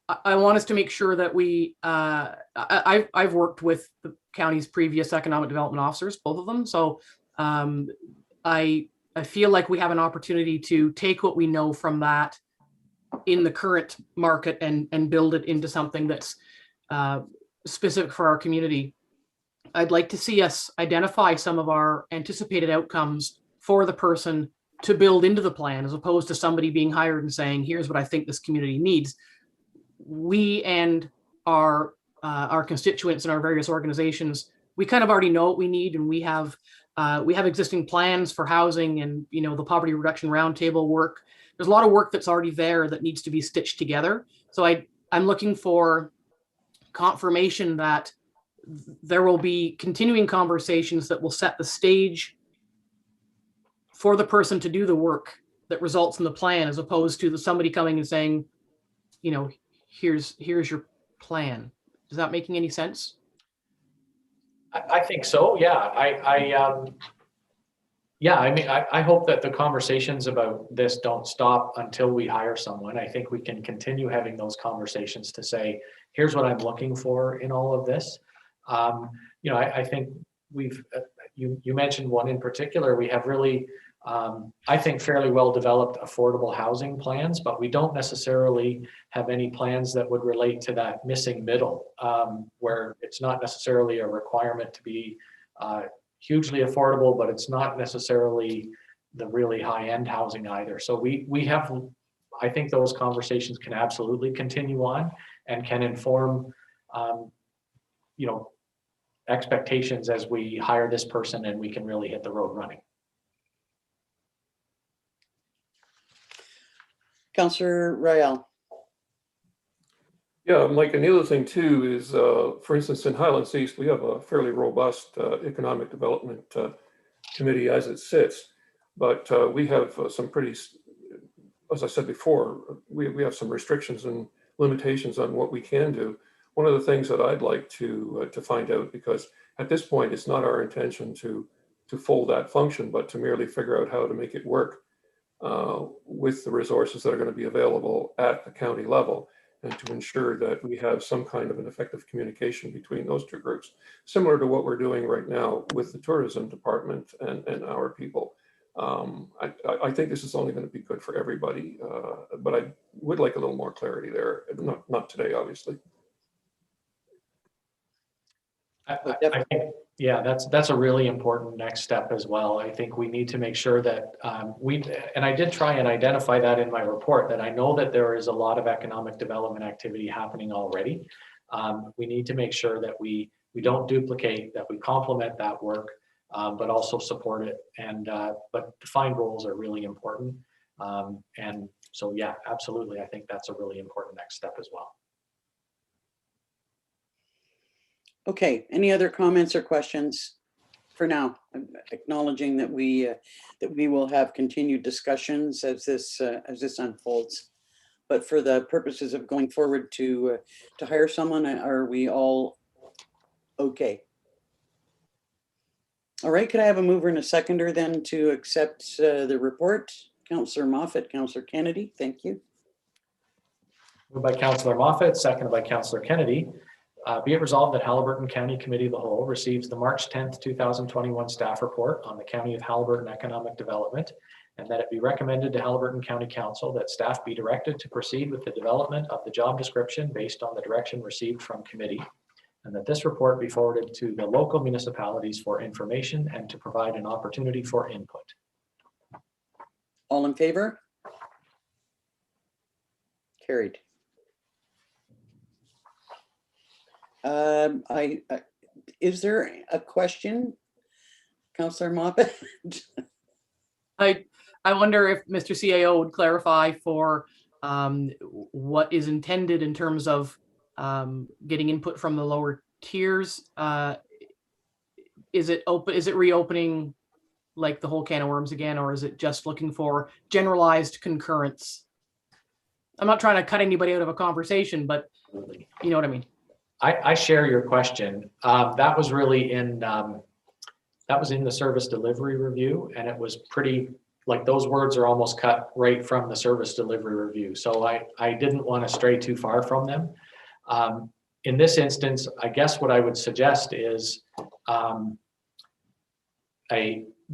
I want us to make sure that we, I've worked with the county's previous economic development officers, both of them. So I feel like we have an opportunity to take what we know from that in the current market and build it into something that's specific for our community. I'd like to see us identify some of our anticipated outcomes for the person to build into the plan, as opposed to somebody being hired and saying, here's what I think this community needs. We and our constituents and our various organizations, we kind of already know what we need, and we have existing plans for housing and the poverty reduction roundtable work. There's a lot of work that's already there that needs to be stitched together. So I'm looking for confirmation that there will be continuing conversations that will set the stage for the person to do the work that results in the plan, as opposed to somebody coming and saying, you know, here's your plan. Is that making any sense? I think so. Yeah. Yeah, I mean, I hope that the conversations about this don't stop until we hire someone. I think we can continue having those conversations to say, here's what I'm looking for in all of this. You know, I think you mentioned one in particular. We have really, I think, fairly well developed affordable housing plans, but we don't necessarily have any plans that would relate to that missing middle, where it's not necessarily a requirement to be hugely affordable, but it's not necessarily the really high-end housing either. So we have, I think those conversations can absolutely continue on and can inform, you know, expectations as we hire this person and we can really hit the road running. Councillor Royale. Yeah, Mike, and the other thing too is, for instance, in Highlands East, we have a fairly robust economic development committee as it sits, but we have some pretty, as I said before, we have some restrictions and limitations on what we can do. One of the things that I'd like to find out, because at this point, it's not our intention to fold that function, but to merely figure out how to make it work with the resources that are going to be available at the county level, and to ensure that we have some kind of an effective communication between those two groups, similar to what we're doing right now with the tourism department and our people. I think this is only going to be good for everybody, but I would like a little more clarity there. Not today, obviously. I think, yeah, that's a really important next step as well. I think we need to make sure that and I did try and identify that in my report, that I know that there is a lot of economic development activity happening already. We need to make sure that we don't duplicate, that we complement that work, but also support it. And but defined roles are really important. And so, yeah, absolutely. I think that's a really important next step as well. Okay, any other comments or questions for now? I'm acknowledging that we will have continued discussions as this unfolds. But for the purposes of going forward to hire someone, are we all okay? All right, could I have a mover and a seconder then to accept the report? Councillor Moffat, Councillor Kennedy, thank you. Moved by Councillor Moffat, seconded by Councillor Kennedy. Be it resolved that Haliburton County Committee of the Whole receives the March 10th, 2021 staff report on the County of Haliburton Economic Development, and that it be recommended to Haliburton County Council that staff be directed to proceed with the development of the job description based on the direction received from committee, and that this report be forwarded to the local municipalities for information and to provide an opportunity for input. All in favor? Carried. Is there a question, Councillor Moffat? I wonder if Mr. CAO would clarify for what is intended in terms of getting input from the lower tiers. Is it reopening like the whole can of worms again, or is it just looking for generalized concurrence? I'm not trying to cut anybody out of a conversation, but you know what I mean. I share your question. That was really in the service delivery review, and it was pretty, like, those words are almost cut right from the service delivery review. So I didn't want to stray too far from them. In this instance, I guess what I would suggest is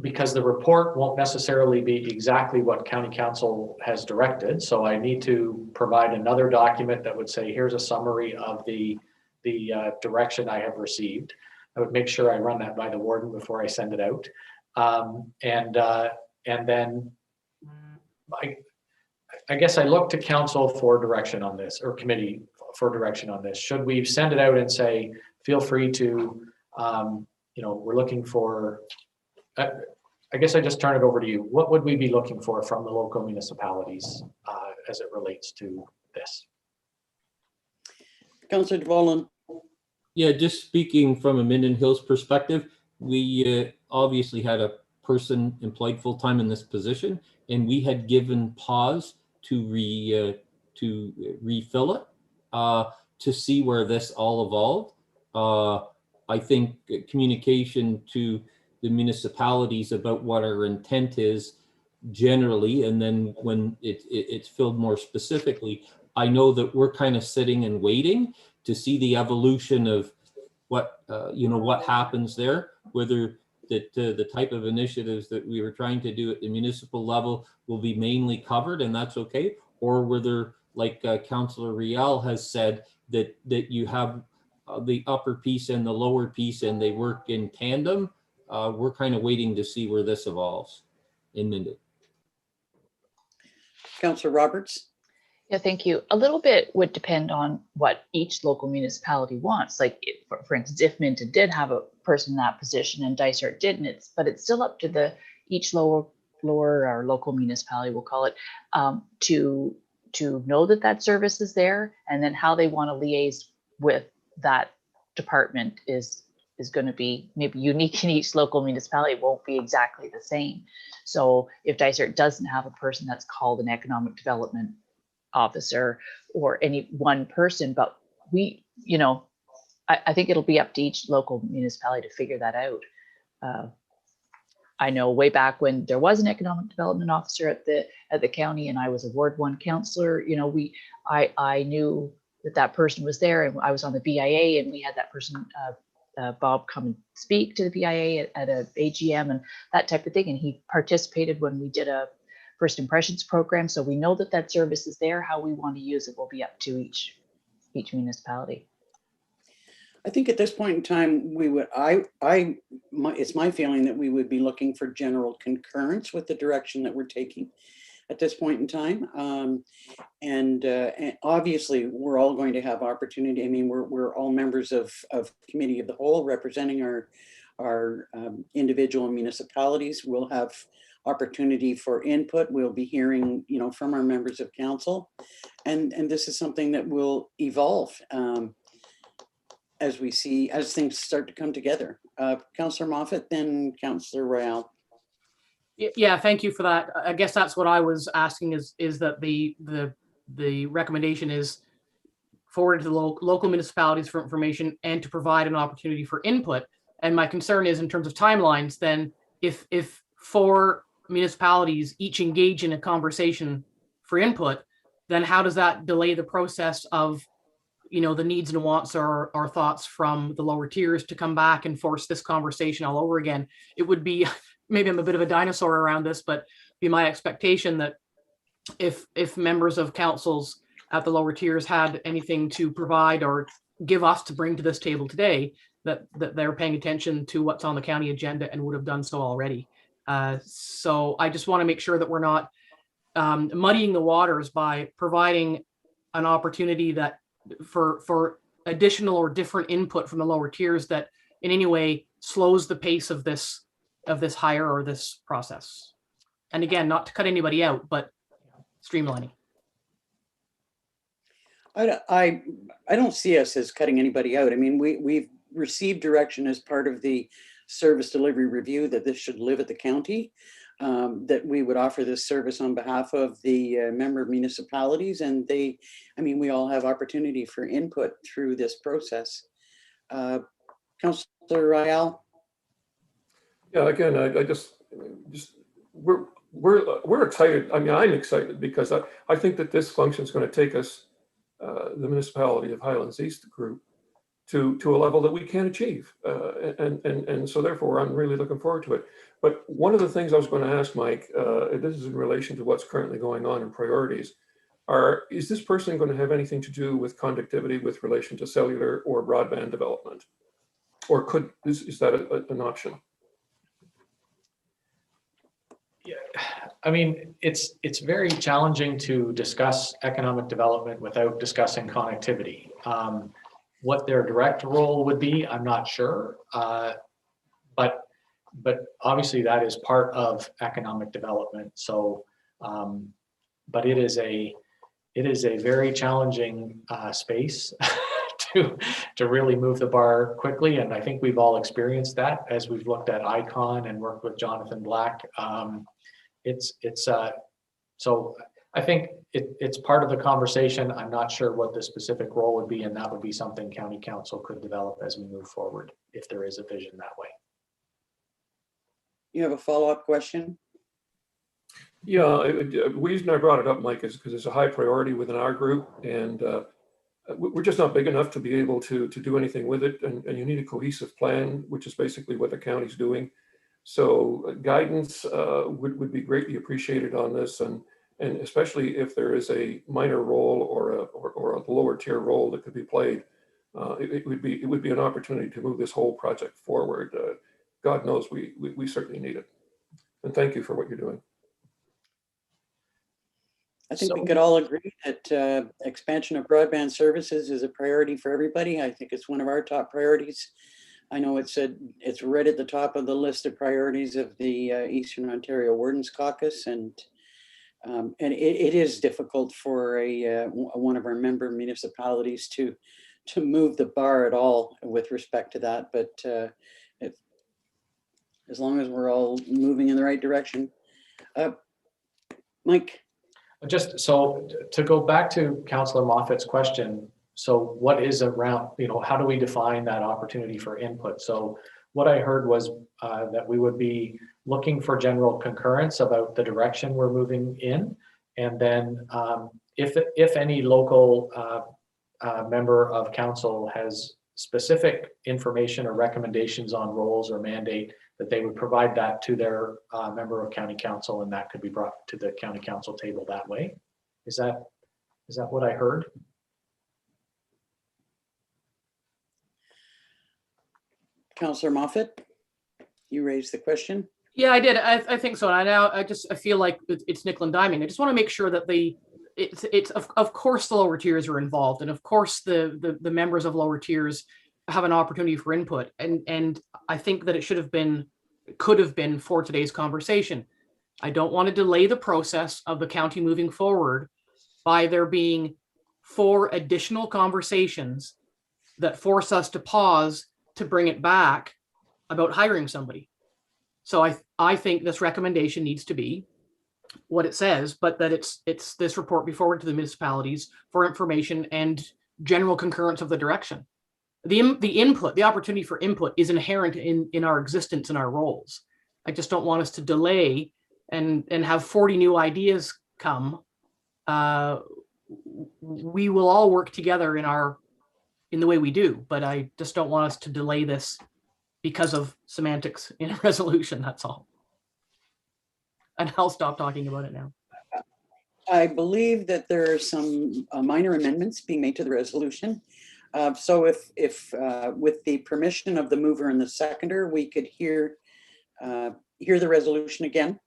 because the report won't necessarily be exactly what County Council has directed. So I need to provide another document that would say, here's a summary of the direction I have received. I would make sure I run that by the warden before I send it out. And then I guess I look to council for direction on this, or committee for direction on this. Should we send it out and say, feel free to, we're looking for, I guess I just turn it over to you. What would we be looking for from the local municipalities as it relates to this? Councillor Dvolan. Yeah, just speaking from a Minden Hills perspective, we obviously had a person employed full-time in this position, and we had given pause to refill it to see where this all evolved. I think communication to the municipalities about what our intent is generally, and then when it's filled more specifically, I know that we're kind of sitting and waiting to see the evolution of what what happens there, whether that the type of initiatives that we were trying to do at the municipal level will be mainly covered, and that's okay, or whether, like Councillor Rial has said, that you have the upper piece and the lower piece and they work in tandem. We're kind of waiting to see where this evolves in Minden. Councillor Roberts. Yeah, thank you. A little bit would depend on what each local municipality wants. Like, for instance, if Minden did have a person in that position and Dysart didn't, but it's still up to each lower or local municipality, we'll call it, to know that service is there, and then how they want to liaise with that department is going to be maybe unique in each local municipality. It won't be exactly the same. So if Dysart doesn't have a person that's called an economic development officer or any one person, but we, I think it'll be up to each local municipality to figure that out. I know way back when there was an economic development officer at the county and I was a Ward 1 councillor, I knew that person was there, and I was on the BIA, and we had that person, Bob, come and speak to the BIA at a AGM and that type of thing. And he participated when we did a First Impressions program. So we know that service is there. How we want to use it will be up to each municipality. I think at this point in time, we would, it's my feeling that we would be looking for general concurrence with the direction that we're taking at this point in time. And obviously we're all going to have opportunity. I mean, we're all members of Committee of the Whole representing our individual municipalities. We'll have opportunity for input. We'll be hearing, from our members of council, and this is something that will evolve as things start to come together. Councillor Moffat, then Councillor Royale. Yeah, thank you for that. I guess that's what I was asking is that the recommendation is forwarded to the local municipalities for information and to provide an opportunity for input. And my concern is in terms of timelines, then if 4 municipalities each engage in a conversation for input, then how does that delay the process of, the needs and wants or thoughts from the lower tiers to come back and force this conversation all over again? It would be, maybe I'm a bit of a dinosaur around this, but be my expectation that if members of councils at the lower tiers had anything to provide or give us to bring to this table today, that they're paying attention to what's on the county agenda and would have done so already. So I just want to make sure that we're not muddying the waters by providing an opportunity that for additional or different input from the lower tiers that in any way slows the pace of this hire or this process. And again, not to cut anybody out, but streamlining. I don't see us as cutting anybody out. I mean, we've received direction as part of the service delivery review that this should live at the county, that we would offer this service on behalf of the member municipalities, and we all have opportunity for input through this process. Councillor Royale. Yeah, again, I just we're excited. I mean, I'm excited because I think that this function is going to take us, the municipality of Highlands East group, to a level that we can't achieve, and so therefore I'm really looking forward to it. But one of the things I was going to ask Mike, this is in relation to what's currently going on in priorities, is this person going to have anything to do with conductivity with relation to cellular or broadband development, or is that an option? Yeah, I mean, it's very challenging to discuss economic development without discussing connectivity. What their direct role would be, I'm not sure, but obviously that is part of economic development. So, but it is a very challenging space to really move the bar quickly. And I think we've all experienced that as we've looked at ICON and worked with Jonathan Black. So I think it's part of the conversation. I'm not sure what the specific role would be, and that would be something county council could develop as we move forward, if there is a vision that way. You have a follow-up question? Yeah, the reason I brought it up, Mike, is because it's a high priority within our group, and we're just not big enough to be able to do anything with it, and you need a cohesive plan, which is basically what the county's doing. So guidance would be greatly appreciated on this, and especially if there is a minor role or a lower tier role that could be played, it would be an opportunity to move this whole project forward. God knows we certainly need it. And thank you for what you're doing. I think we could all agree that expansion of broadband services is a priority for everybody. I think it's one of our top priorities. I know it's right at the top of the list of priorities of the Eastern Ontario Wardens Caucus, and it is difficult for one of our member municipalities to move the bar at all with respect to that. But as long as we're all moving in the right direction, Mike. Just so to go back to Councillor Moffat's question, so what is around, how do we define that opportunity for input? So what I heard was that we would be looking for general concurrence about the direction we're moving in. And then if any local member of council has specific information or recommendations on roles or mandate, that they would provide that to their member of county council, and that could be brought to the county council table that way. Is that what I heard? Councillor Moffat, you raised the question. Yeah, I did. I think so. And I feel like it's nickel and diming. I just want to make sure that it's of course the lower tiers are involved, and of course the members of lower tiers have an opportunity for input. And I think that could have been for today's conversation. I don't want to delay the process of the county moving forward by there being 4 additional conversations that force us to pause to bring it back about hiring somebody. So I think this recommendation needs to be what it says, but that it's this report be forwarded to the municipalities for information and general concurrence of the direction. The input, the opportunity for input is inherent in our existence and our roles. I just don't want us to delay and have 40 new ideas come. We will all work together in the way we do, but I just don't want us to delay this because of semantics in a resolution, that's all. And I'll stop talking about it now. I believe that there are some minor amendments being made to the resolution. So if with the permission of the mover and the seconder, we could hear the resolution again.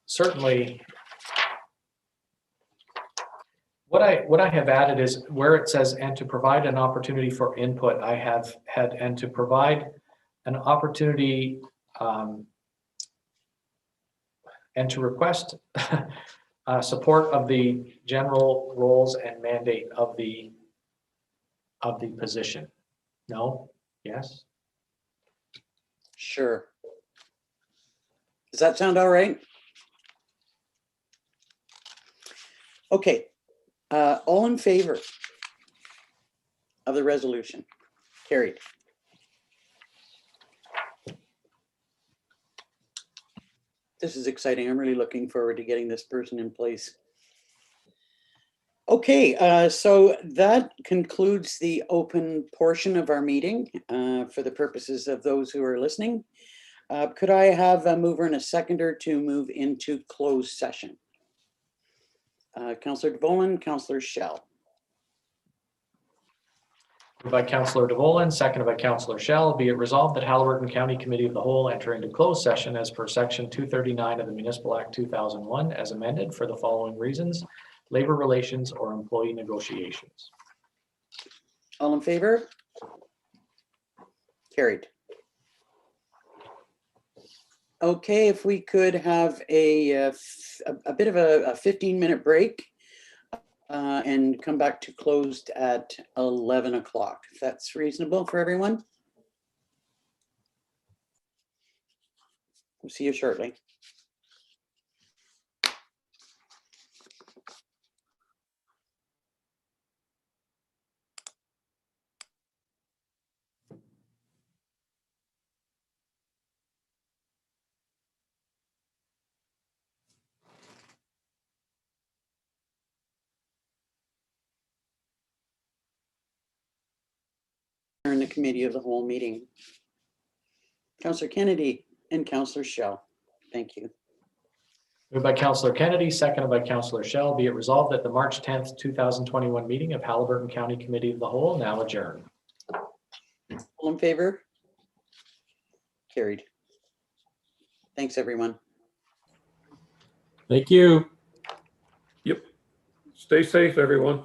Certainly. What I have added is where it says and to provide an opportunity for input, I have had and to provide an opportunity and to request support of the general roles and mandate of the position. No? Yes? Sure. Does that sound all right? Okay. All in favor of the resolution? Carried. This is exciting. I'm really looking forward to getting this person in place. Okay, so that concludes the open portion of our meeting for the purposes of those who are listening. Could I have a mover and a seconder to move into closed session? Councillor DeVolen, Councillor Schell. Moved by Councillor DeVolen, seconded by Councillor Schell. Be it resolved that Haliburton County Committee of the Whole enter into closed session as per section 239 of the Municipal Act 2001 as amended for the following reasons: labor relations or employee negotiations. All in favor? Carried. Okay, if we could have a bit of a 15-minute break and come back to closed at 11 o'clock. If that's reasonable for everyone. We'll see you shortly. In the committee of the whole meeting. Councillor Kennedy and Councillor Shell. Thank you. Moved by Councillor Kennedy, seconded by Councillor Shell. Be it resolved that the March 10th, 2021 meeting of Haliburton County Committee of the Whole now adjourned. All in favor? Carried. Thanks, everyone. Thank you. Yep. Stay safe, everyone.